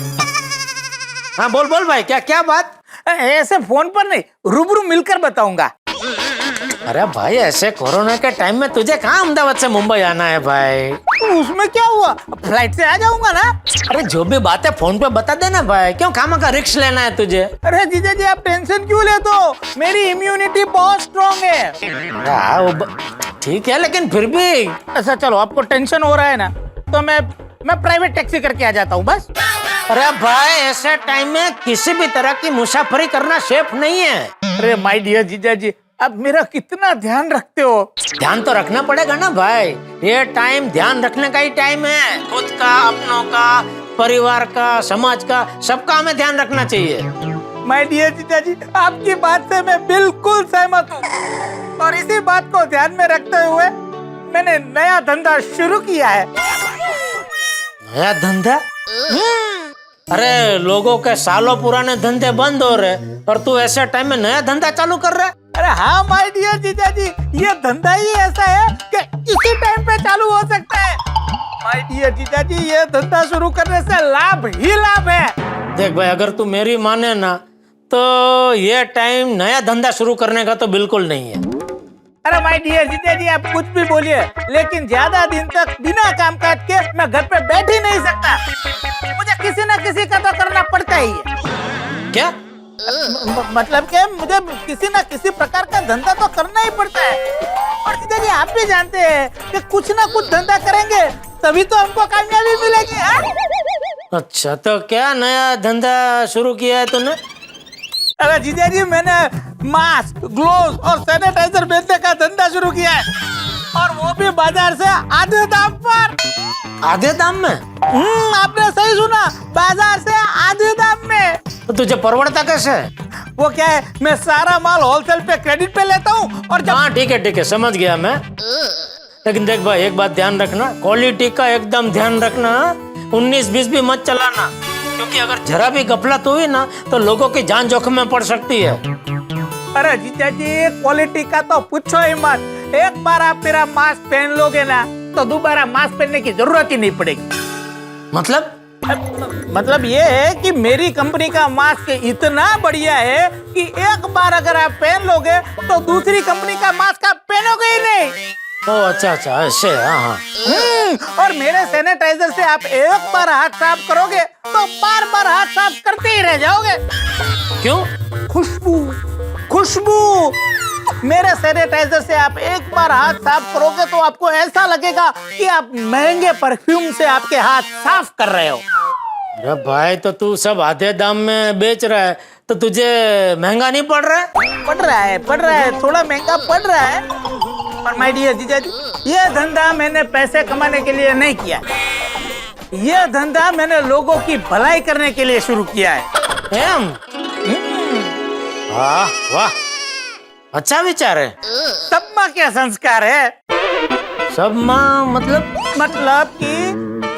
[SPEAKER 2] हाँ बोल बोल भाई, क्या क्या बात?
[SPEAKER 7] ऐसे फोन पर नहीं, रूबरू मिलकर बताऊंगा।
[SPEAKER 2] अरे भाई ऐसे कोरोना के टाइम में तुझे कहाँ अहमदाबाद से मुंबई आना है भाई?
[SPEAKER 7] उसमें क्या हुआ, फ्लाइट से आ जाऊंगा ना।
[SPEAKER 2] अरे जो भी बात है फोन पे बता देना भाई, क्यों खामखा रिस्क लेना है तुझे?
[SPEAKER 7] अरे जीजा जी आप टेंशन क्यों लेते हो, मेरी इम्यूनिटी बहुत स्ट्रांग है।
[SPEAKER 2] ठीक है लेकिन फिर भी।
[SPEAKER 7] ऐसा चलो, आपको टेंशन हो रहा है ना, तो मैं प्राइवेट टैक्सी करके आ जाता हूँ बस।
[SPEAKER 2] अरे भाई ऐसे टाइम में किसी भी तरह की मुसाफरी करना सेफ नहीं है।
[SPEAKER 7] अरे माय डियर जीजा जी, आप मेरा कितना ध्यान रखते हो।
[SPEAKER 2] ध्यान तो रखना पड़ेगा ना भाई, ये टाइम ध्यान रखने का ही टाइम है। खुद का, अपनों का, परिवार का, समाज का, सबका हमें ध्यान रखना चाहिए।
[SPEAKER 7] माय डियर जीजा जी आपकी बात से मैं बिल्कुल सहमत हूँ, और इसी बात को ध्यान में रखते हुए मैंने नया धंधा शुरू किया है।
[SPEAKER 2] नया धंधा? अरे लोगों के सालों पुराने धंधे बंद हो रहे और तू ऐसे टाइम में नया धंधा चालू कर रहा है?
[SPEAKER 7] अरे हाँ माय डियर जीजा जी, ये धंधा ही ऐसा है कि इसी टाइम पे चालू हो सकता है। माय डियर जीजा जी ये धंधा शुरू करने से लाभ ही लाभ है।
[SPEAKER 2] देख भाई अगर तू मेरी माने ना तो ये टाइम नया धंधा शुरू करने का तो बिल्कुल नहीं है।
[SPEAKER 7] अरे माय डियर जीजा जी आप कुछ भी बोलिए, लेकिन ज्यादा दिन तक बिना काम काज के मैं घर पे बैठ ही नहीं सकता। मुझे किसी न किसी का तो करना पड़ता ही है।
[SPEAKER 2] क्या?
[SPEAKER 7] मतलब कि मुझे किसी न किसी प्रकार का धंधा तो करना ही पड़ता है। और जीजा जी आप भी जानते हैं कि कुछ ना कुछ धंधा करेंगे तभी तो हमको कामयाबी मिलेगी।
[SPEAKER 2] अच्छा तो क्या नया धंधा शुरू किया है तूने?
[SPEAKER 7] अरे जीजा जी मैंने मास्क, ग्लोव्स और सैनिटाइजर बेचने का धंधा शुरू किया है, और वो भी बाजार से आधे दाम पर।
[SPEAKER 2] आधे दाम में?
[SPEAKER 7] आपने सही सुना, बाजार से आधे दाम में।
[SPEAKER 2] तो तुझे परवड़ता कैसे?
[SPEAKER 7] वो क्या है, मैं सारा माल होलसेल पे क्रेडिट पे लेता हूँ और जब।
[SPEAKER 2] हाँ ठीक है समझ गया मैं। लेकिन देख भाई एक बात ध्यान रखना, क्वालिटी का एकदम ध्यान रखना। 19-20 भी मत चलाना, क्योंकि अगर जरा भी गफलत हुई ना तो लोगों की जान जोखिम में पड़ सकती है।
[SPEAKER 7] अरे जीजा जी क्वालिटी का तो पूछो ही मत। एक बार आप मेरा मास्क पहन लोगे ना तो दोबारा मास्क पहनने की जरूरत ही नहीं पड़ेगी। मतलब ये है कि मेरी कंपनी का मास्क इतना बढ़िया है कि एक बार अगर आप पहन लोगे तो दूसरी कंपनी का मास्क आप पहनोगे ही नहीं।
[SPEAKER 2] ओ अच्छा ऐसे। हाँ।
[SPEAKER 7] और मेरे सैनिटाइजर से आप एक बार हाथ साफ करोगे तो बार बार हाथ साफ करते ही रह जाओगे।
[SPEAKER 2] क्यों?
[SPEAKER 7] खुशबू। मेरे सैनिटाइजर से आप एक बार हाथ साफ करोगे तो आपको ऐसा लगेगा कि आप महंगे परफ्यूम से आपके हाथ साफ कर रहे हो।
[SPEAKER 2] अरे भाई तो तू सब आधे दाम में बेच रहा है तो तुझे महंगा नहीं पड़ रहा है?
[SPEAKER 7] पड़ रहा है, थोड़ा महंगा पड़ रहा है। पर माय डियर जीजा जी ये धंधा मैंने पैसे कमाने के लिए नहीं किया, ये धंधा मैंने लोगों की भलाई करने के लिए शुरू किया है।
[SPEAKER 2] वाह अच्छा विचार है।
[SPEAKER 7] सब माँ क्या संस्कार है?
[SPEAKER 2] सब माँ मतलब
[SPEAKER 7] कि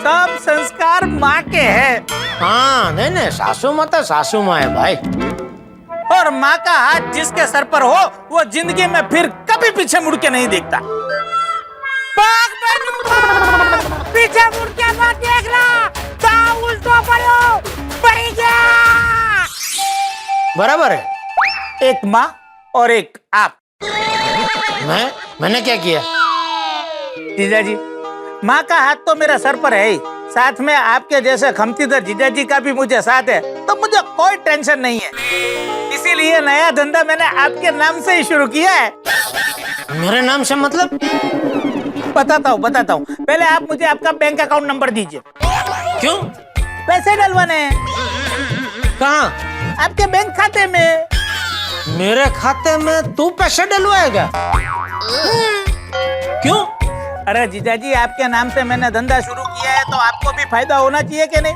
[SPEAKER 7] सब संस्कार माँ के हैं।
[SPEAKER 2] हाँ नहीं सासू माँ तो सासू माँ है भाई।
[SPEAKER 7] और माँ का हाथ जिसके सर पर हो वो जिंदगी में फिर कभी पीछे मुड़ के नहीं देखता। पीछे मुड़ के मत देखना, उल्टा पड़ो, पड़ी गया।
[SPEAKER 2] बराबर है,
[SPEAKER 7] एक माँ और एक आप।
[SPEAKER 2] मैंने क्या किया?
[SPEAKER 7] जीजा जी माँ का हाथ तो मेरा सर पर है ही, साथ में आपके जैसे खमतीधर जीजा जी का भी मुझे साथ है, तो मुझे कोई टेंशन नहीं है। इसीलिए नया धंधा मैंने आपके नाम से ही शुरू किया है।
[SPEAKER 2] मेरे नाम से मतलब?
[SPEAKER 7] बताता हूँ। पहले आप मुझे आपका बैंक अकाउंट नंबर दीजिए।
[SPEAKER 2] क्यों?
[SPEAKER 7] पैसे डलवाने हैं।
[SPEAKER 2] कहाँ?
[SPEAKER 7] आपके बैंक खाते में।
[SPEAKER 2] मेरे खाते में तू पैसे डलवाएगा? क्यों?
[SPEAKER 7] अरे जीजा जी आपके नाम से मैंने धंधा शुरू किया है तो आपको भी फायदा होना चाहिए कि नहीं?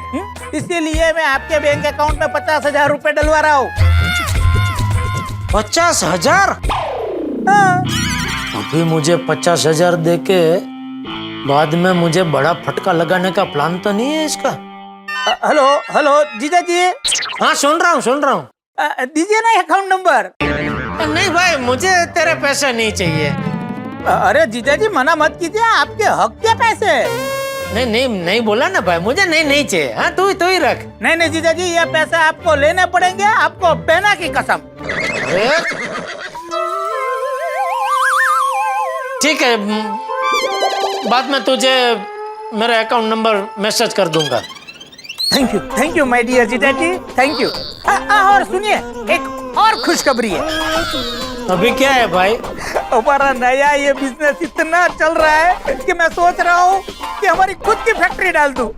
[SPEAKER 7] इसीलिए मैं आपके बैंक अकाउंट में 50,000 रुपए डलवा रहा हूँ।
[SPEAKER 2] 50,000?
[SPEAKER 7] हाँ।
[SPEAKER 2] अभी मुझे 50,000 देके बाद में मुझे बड़ा फटका लगाने का प्लान तो नहीं है इसका?
[SPEAKER 7] हेलो हेलो जीजा जी,
[SPEAKER 2] हाँ सुन रहा हूँ।
[SPEAKER 7] दीजिए ना अकाउंट नंबर।
[SPEAKER 2] नहीं भाई, मुझे तेरे पैसे नहीं चाहिए।
[SPEAKER 7] अरे जीजा जी मना मत कीजिए, आपके हक के पैसे।
[SPEAKER 2] नहीं बोला ना भाई, मुझे नहीं चाहिए। हाँ तू ही रख।
[SPEAKER 7] नहीं जीजा जी, ये पैसे आपको लेने पड़ेंगे, आपको पहना की कसम।
[SPEAKER 2] ठीक है, बाद में तुझे मेरा अकाउंट नंबर मैसेज कर दूंगा।
[SPEAKER 7] थैंक यू माय डियर जीजा जी, थैंक यू। और सुनिए, एक और खुशखबरी है।
[SPEAKER 2] अभी क्या है भाई?
[SPEAKER 7] हमारा नया ये बिजनेस इतना चल रहा है कि मैं सोच रहा हूँ कि हमारी खुद की फैक्ट्री डाल दूं।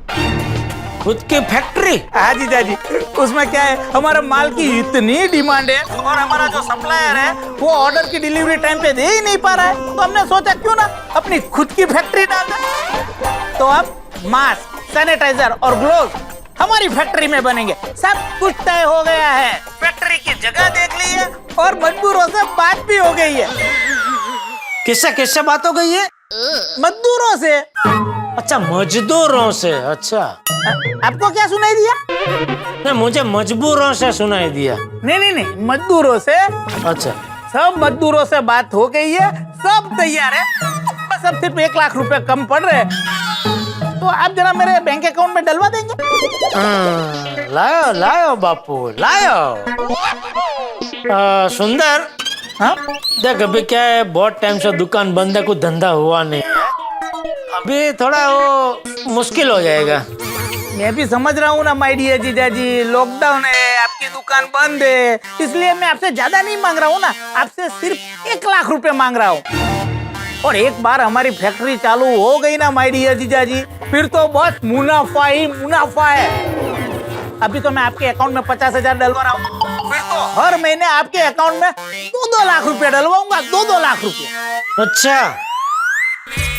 [SPEAKER 2] खुद की फैक्ट्री?
[SPEAKER 7] हाँ जीजा जी, उसमें क्या है, हमारे माल की इतनी डिमांड है और हमारा जो सप्लायर है वो ऑर्डर की डिलीवरी टाइम पे दे ही नहीं पा रहा है, तो हमने सोचा क्यों ना अपनी खुद की फैक्ट्री डाल दें। तो अब मास्क, सैनिटाइजर और ग्लोव्स हमारी फैक्ट्री में बनेंगे। सब कुछ तय हो गया है, फैक्ट्री की जगह देख ली है और मजदूरों से बात भी हो गई है।
[SPEAKER 2] किससे बात हो गई है?
[SPEAKER 7] मजदूरों से।
[SPEAKER 2] अच्छा, मजदूरों से। अच्छा,
[SPEAKER 7] आपको क्या सुनाई दिया?
[SPEAKER 2] नहीं, मुझे मजबूरों से सुनाई दिया।
[SPEAKER 7] नहीं, मजदूरों से।
[SPEAKER 2] अच्छा,
[SPEAKER 7] सब मजदूरों से बात हो गई है, सब तैयार है, बस अब सिर्फ 1 लाख रुपए कम पड़ रहे हैं। तो आप जरा मेरे बैंक अकाउंट में डलवा देंगे?
[SPEAKER 2] लायो बापू, लायो। सुंदर,
[SPEAKER 7] हाँ
[SPEAKER 2] देख अभी क्या है, बहुत टाइम से दुकान बंद है, कुछ धंधा हुआ नहीं है, अभी थोड़ा वो मुश्किल हो जाएगा।
[SPEAKER 7] मैं भी समझ रहा हूँ ना माय डियर जीजा जी, लॉकडाउन है, आपकी दुकान बंद है, इसलिए मैं आपसे ज्यादा नहीं मांग रहा हूँ ना, आपसे सिर्फ 1 लाख रुपए मांग रहा हूँ। और एक बार हमारी फैक्ट्री चालू हो गई ना माय डियर जीजा जी, फिर तो बस मुनाफा ही मुनाफा है। अभी तो मैं आपके अकाउंट में 50,000 डलवा रहा हूँ, फिर तो हर महीने आपके अकाउंट में 2-2 लाख रुपए डलवाऊंगा, 2-2 लाख रुपए।
[SPEAKER 2] अच्छा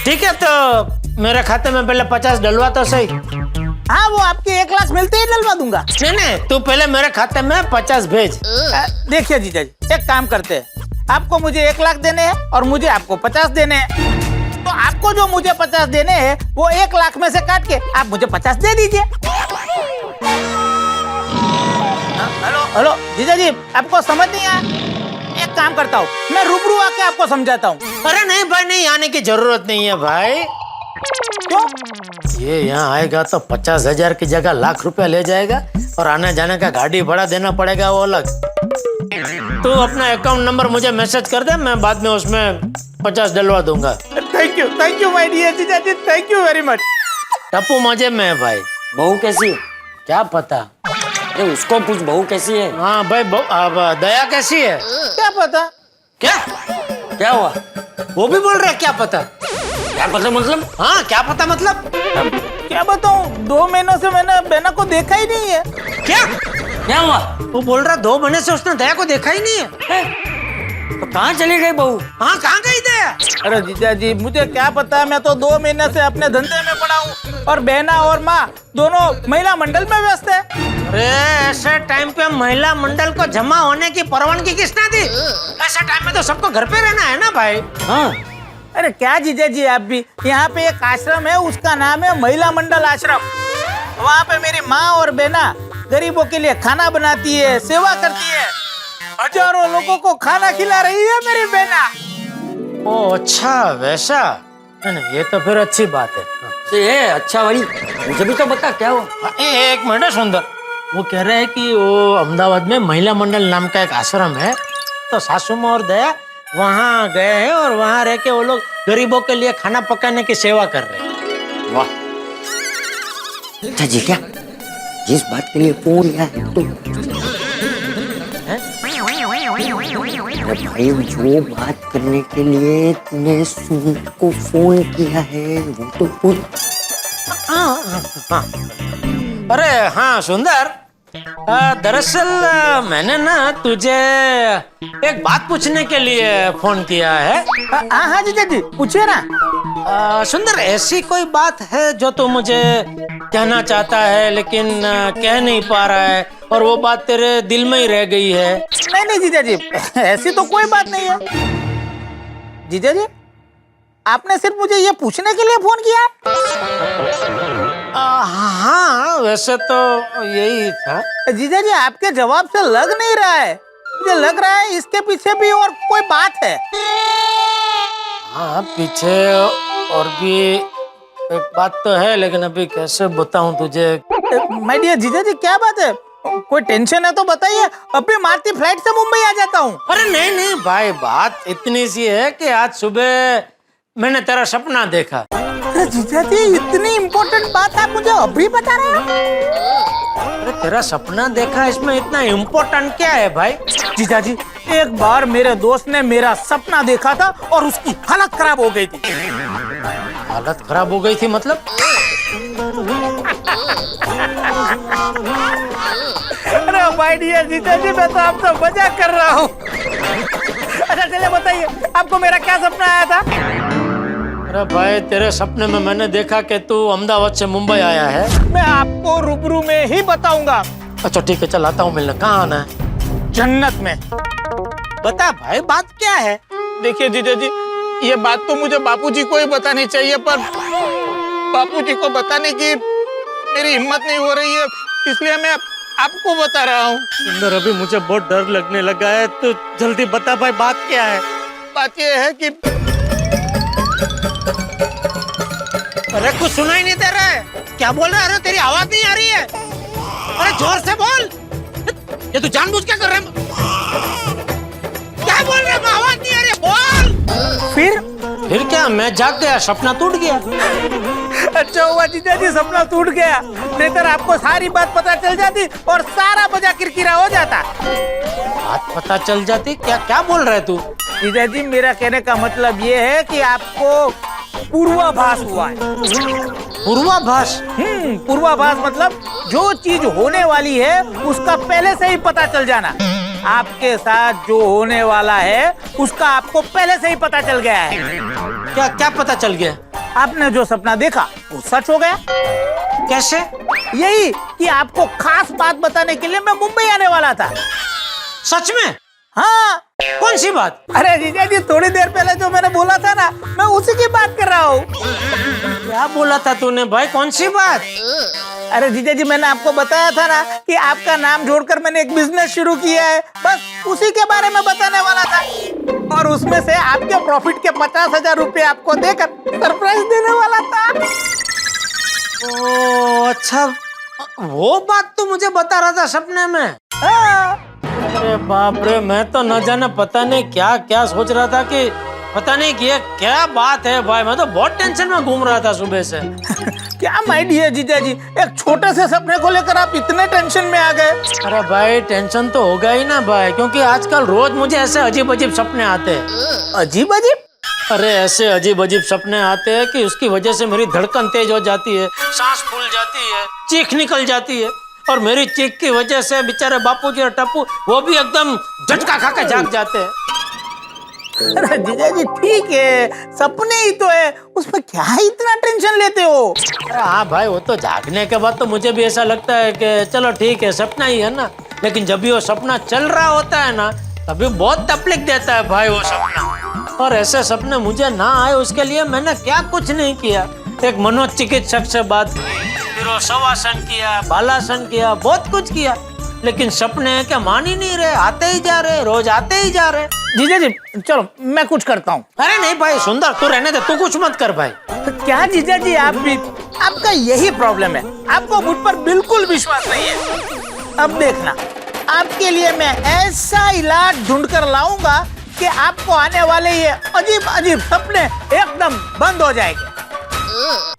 [SPEAKER 2] ठीक है, तो मेरे खाते में पहले 50 डलवा तो सही।
[SPEAKER 7] हाँ, वो आपके 1 लाख मिलते ही डलवा दूंगा।
[SPEAKER 2] नहीं, तू पहले मेरे खाते में 50 भेज।
[SPEAKER 7] देखिए जीजा जी, एक काम करते हैं, आपको मुझे 1 लाख देने हैं और मुझे आपको 50 देने हैं। तो आपको जो मुझे 50 देने हैं वो 1 लाख में से काट के आप मुझे 50 दे दीजिए। हेलो जीजा जी, आपको समझ नहीं आया? एक काम करता हूँ, मैं रूबरू आके आपको समझाता हूँ।
[SPEAKER 2] अरे नहीं भाई, नहीं आने की जरूरत नहीं है भाई।
[SPEAKER 7] क्यों?
[SPEAKER 2] ये यहाँ आएगा तो 50,000 की जगह लाख रुपया ले जाएगा और आने जाने का गाड़ी भाड़ा देना पड़ेगा, वो अलग। तू अपना अकाउंट नंबर मुझे मैसेज कर दे, मैं बाद में उसमें 50 डलवा दूंगा।
[SPEAKER 7] थैंक यू माय डियर जीजा ji, thank you very much.
[SPEAKER 2] Tappu मजे में भाई।
[SPEAKER 9] बहू कैसी है?
[SPEAKER 2] क्या पता,
[SPEAKER 9] अरे उसको पूछ, बहू कैसी है?
[SPEAKER 2] हाँ भाई, अब दया कैसी है?
[SPEAKER 7] क्या पता?
[SPEAKER 9] क्या हुआ?
[SPEAKER 2] वो भी बोल रहे क्या पता?
[SPEAKER 9] क्या पता मतलब?
[SPEAKER 2] हाँ, क्या पता मतलब?
[SPEAKER 7] क्या बताऊँ, 2 महीनों से मैंने बेना को देखा ही नहीं है।
[SPEAKER 9] क्या हुआ?
[SPEAKER 2] वो बोल रहा 2 महीने से उसने दया को देखा ही नहीं है।
[SPEAKER 9] तो कहाँ चली गई बहू?
[SPEAKER 2] हाँ, कहाँ गई दया?
[SPEAKER 7] अरे जीजा जी, मुझे क्या पता, मैं तो 2 महीने से अपने धंधे में पड़ा हूँ और बहना और माँ दोनों महिला मंडल में व्यस्त है।
[SPEAKER 2] अरे ऐसे टाइम पे महिला मंडल को जमा होने की परवानगी किसने दी? ऐसे टाइम में तो सबको घर पे रहना है ना भाई।
[SPEAKER 9] हाँ,
[SPEAKER 7] अरे क्या जीजा जी, आप भी, यहाँ पे एक आश्रम है, उसका नाम है महिला मंडल आश्रम। वहाँ पे मेरी माँ और बहना गरीबों के लिए खाना बनाती है, सेवा करती है, हजारों लोगों को खाना खिला रही है मेरी बहना।
[SPEAKER 2] ओ अच्छा, वैसा? नहीं, ये तो फिर अच्छी बात है।
[SPEAKER 9] तो ये अच्छा भाई, मुझे भी तो बता क्या हुआ?
[SPEAKER 2] एक मिनट सुंदर, वो कह रहे हैं कि वो अहमदाबाद में महिला मंडल नाम का एक आश्रम है, तो सासू माँ और दया वहाँ गए हैं और वहाँ रह के वो लोग गरीबों के लिए खाना पकाने की सेवा कर रहे हैं।
[SPEAKER 9] वाह, अच्छा जी, क्या जिस बात के लिए फोन किया है तो भाई, जो बात करने के लिए तूने सुन को फोन किया है वो तो बोल।
[SPEAKER 2] हाँ। अरे हाँ सुंदर, दरअसल मैंने ना तुझे एक बात पूछने के लिए फोन किया है।
[SPEAKER 7] हाँ जीजा जी, पूछिए ना।
[SPEAKER 2] सुंदर, ऐसी कोई बात है जो तू मुझे कहना चाहता है लेकिन कह नहीं पा रहा है और वो बात तेरे दिल में ही रह गई है?
[SPEAKER 7] नहीं जीजा जी, ऐसी तो कोई बात नहीं है। जीजा जी, आपने सिर्फ मुझे ये पूछने के लिए फोन किया है?
[SPEAKER 2] हाँ वैसे तो यही था।
[SPEAKER 7] जीजा जी आपके जवाब से लग नहीं रहा है, मुझे लग रहा है इसके पीछे भी और कोई बात है।
[SPEAKER 2] हाँ पीछे और भी एक बात तो है, लेकिन अभी कैसे बताऊं तुझे।
[SPEAKER 7] माय डियर जीजा जी क्या बात है? कोई टेंशन है तो बताइए, अभी मारती फ्लाइट से मुंबई आ जाता हूँ।
[SPEAKER 2] अरे नहीं नहीं भाई, बात इतनी सी है कि आज सुबह मैंने तेरा सपना देखा।
[SPEAKER 7] अरे जीजा जी इतनी इम्पोर्टेंट बात आप मुझे अभी बता रहे हो?
[SPEAKER 2] अरे तेरा सपना देखा, इसमें इतना इम्पोर्टेंट क्या है भाई?
[SPEAKER 7] जीजा जी एक बार मेरे दोस्त ने मेरा सपना देखा था और उसकी हालत खराब हो गई थी।
[SPEAKER 2] हालत खराब हो गई थी मतलब?
[SPEAKER 7] अरे माय डियर जीजा जी मैं तो आपसे मजाक कर रहा हूँ। अच्छा चलिए बताइए आपको मेरा क्या सपना आया था?
[SPEAKER 2] अरे भाई तेरे सपने में मैंने देखा कि तू अहमदाबाद से मुंबई आया है।
[SPEAKER 7] मैं आपको रूबरू में ही बताऊंगा।
[SPEAKER 2] अच्छा ठीक है, चल आता हूँ मिलने। कहाँ आना है?
[SPEAKER 7] जन्नत में।
[SPEAKER 2] बता भाई बात क्या है?
[SPEAKER 8] देखिए जीजा जी ये बात तो मुझे बापूजी को ही बतानी चाहिए, पर बापूजी को बताने की मेरी हिम्मत नहीं हो रही है, इसलिए मैं आपको बता रहा हूँ।
[SPEAKER 2] सुंदर अभी मुझे बहुत डर लगने लगा है, तो जल्दी बता भाई बात क्या है?
[SPEAKER 8] बात ये है कि
[SPEAKER 2] अरे कुछ सुनाई नहीं दे रहा है, क्या बोल रहा है? अरे तेरी आवाज नहीं आ रही है, अरे जोर से बोल। ये तू जानबूझ क्या कर रहा है? क्या बोल रहा है? आवाज नहीं आ रही है, बोल। फिर क्या, मैं जाग गया, सपना टूट गया।
[SPEAKER 7] अच्छा हुआ जीजा जी सपना टूट गया, नहीं तो आपको सारी बात पता चल जाती और सारा मजा किरकिरा हो जाता।
[SPEAKER 2] बात पता चल जाती? क्या क्या बोल रहा है तू?
[SPEAKER 7] जीजा जी मेरा कहने का मतलब ये है कि आपको पूर्वाभास हुआ है।
[SPEAKER 2] पूर्वाभास?
[SPEAKER 7] पूर्वाभास मतलब जो चीज होने वाली है उसका पहले से ही पता चल जाना। आपके साथ जो होने वाला है उसका आपको पहले से ही पता चल गया है।
[SPEAKER 2] क्या क्या पता चल गया?
[SPEAKER 7] आपने जो सपना देखा वो सच हो गया।
[SPEAKER 2] कैसे?
[SPEAKER 7] यही कि आपको खास बात बताने के लिए मैं मुंबई आने वाला था।
[SPEAKER 2] सच में?
[SPEAKER 7] हाँ।
[SPEAKER 2] कौन सी बात?
[SPEAKER 7] अरे जीजा जी थोड़ी देर पहले जो मैंने बोला था ना, मैं उसी की बात कर रहा हूँ।
[SPEAKER 2] क्या बोला था तूने भाई, कौन सी बात?
[SPEAKER 7] अरे जीजा जी मैंने आपको बताया था ना कि आपका नाम जोड़कर मैंने एक बिजनेस शुरू किया है, बस उसी के बारे में बताने वाला था। और उसमें से आपके प्रॉफिट के 50,000 रुपए आपको देकर सरप्राइज देने वाला था।
[SPEAKER 2] ओ अच्छा, वो बात तो मुझे बता रहा था सपने में।
[SPEAKER 7] हाँ।
[SPEAKER 2] अरे बाप रे, मैं तो न जाने पता नहीं क्या क्या सोच रहा था कि पता नहीं कि ये क्या बात है भाई। मैं तो बहुत टेंशन में घूम रहा था सुबह से।
[SPEAKER 7] क्या माय डियर जीजा जी, एक छोटे से सपने को लेकर आप इतने टेंशन में आ गए?
[SPEAKER 2] अरे भाई टेंशन तो होगा ही ना भाई, क्योंकि आजकल रोज मुझे ऐसे अजीब अजीब सपने आते हैं।
[SPEAKER 7] अजीब अजीब?
[SPEAKER 2] अरे ऐसे अजीब अजीब सपने आते हैं कि उसकी वजह से मेरी धड़कन तेज हो जाती है, सांस फूल जाती है, चीख निकल जाती है, और मेरी चीख की वजह से बेचारे बापूजी और टप्पू वो भी एकदम झटका खा के जाग जाते हैं।
[SPEAKER 7] अरे जीजा जी ठीक है, सपने ही तो है, उसमें क्या इतना टेंशन लेते हो?
[SPEAKER 2] अरे हाँ भाई, वो तो जागने के बाद तो मुझे भी ऐसा लगता है कि चलो ठीक है सपना ही है ना, लेकिन जब भी वो सपना चल रहा होता है ना तभी बहुत तकलीफ देता है भाई वो सपना। और ऐसे सपने मुझे ना आए उसके लिए मैंने क्या कुछ नहीं किया। एक मनोचिकित्सक से बात की, फिर वो शवासन किया, बालासन किया, बहुत कुछ किया, लेकिन सपने क्या मान ही नहीं रहे, आते ही जा रहे, रोज आते ही जा रहे।
[SPEAKER 7] जीजा जी चलो मैं कुछ करता हूँ।
[SPEAKER 2] अरे नहीं भाई सुंदर, तू रहने दे, तू कुछ मत कर भाई।
[SPEAKER 7] क्या जीजा जी आप भी, आपका यही प्रॉब्लम है, आपको मुझ पर बिल्कुल विश्वास नहीं है। अब देखना, आपके लिए मैं ऐसा इलाज ढूंढ कर लाऊंगा कि आपको आने वाले ये अजीब अजीब सपने एकदम बंद हो जाएंगे।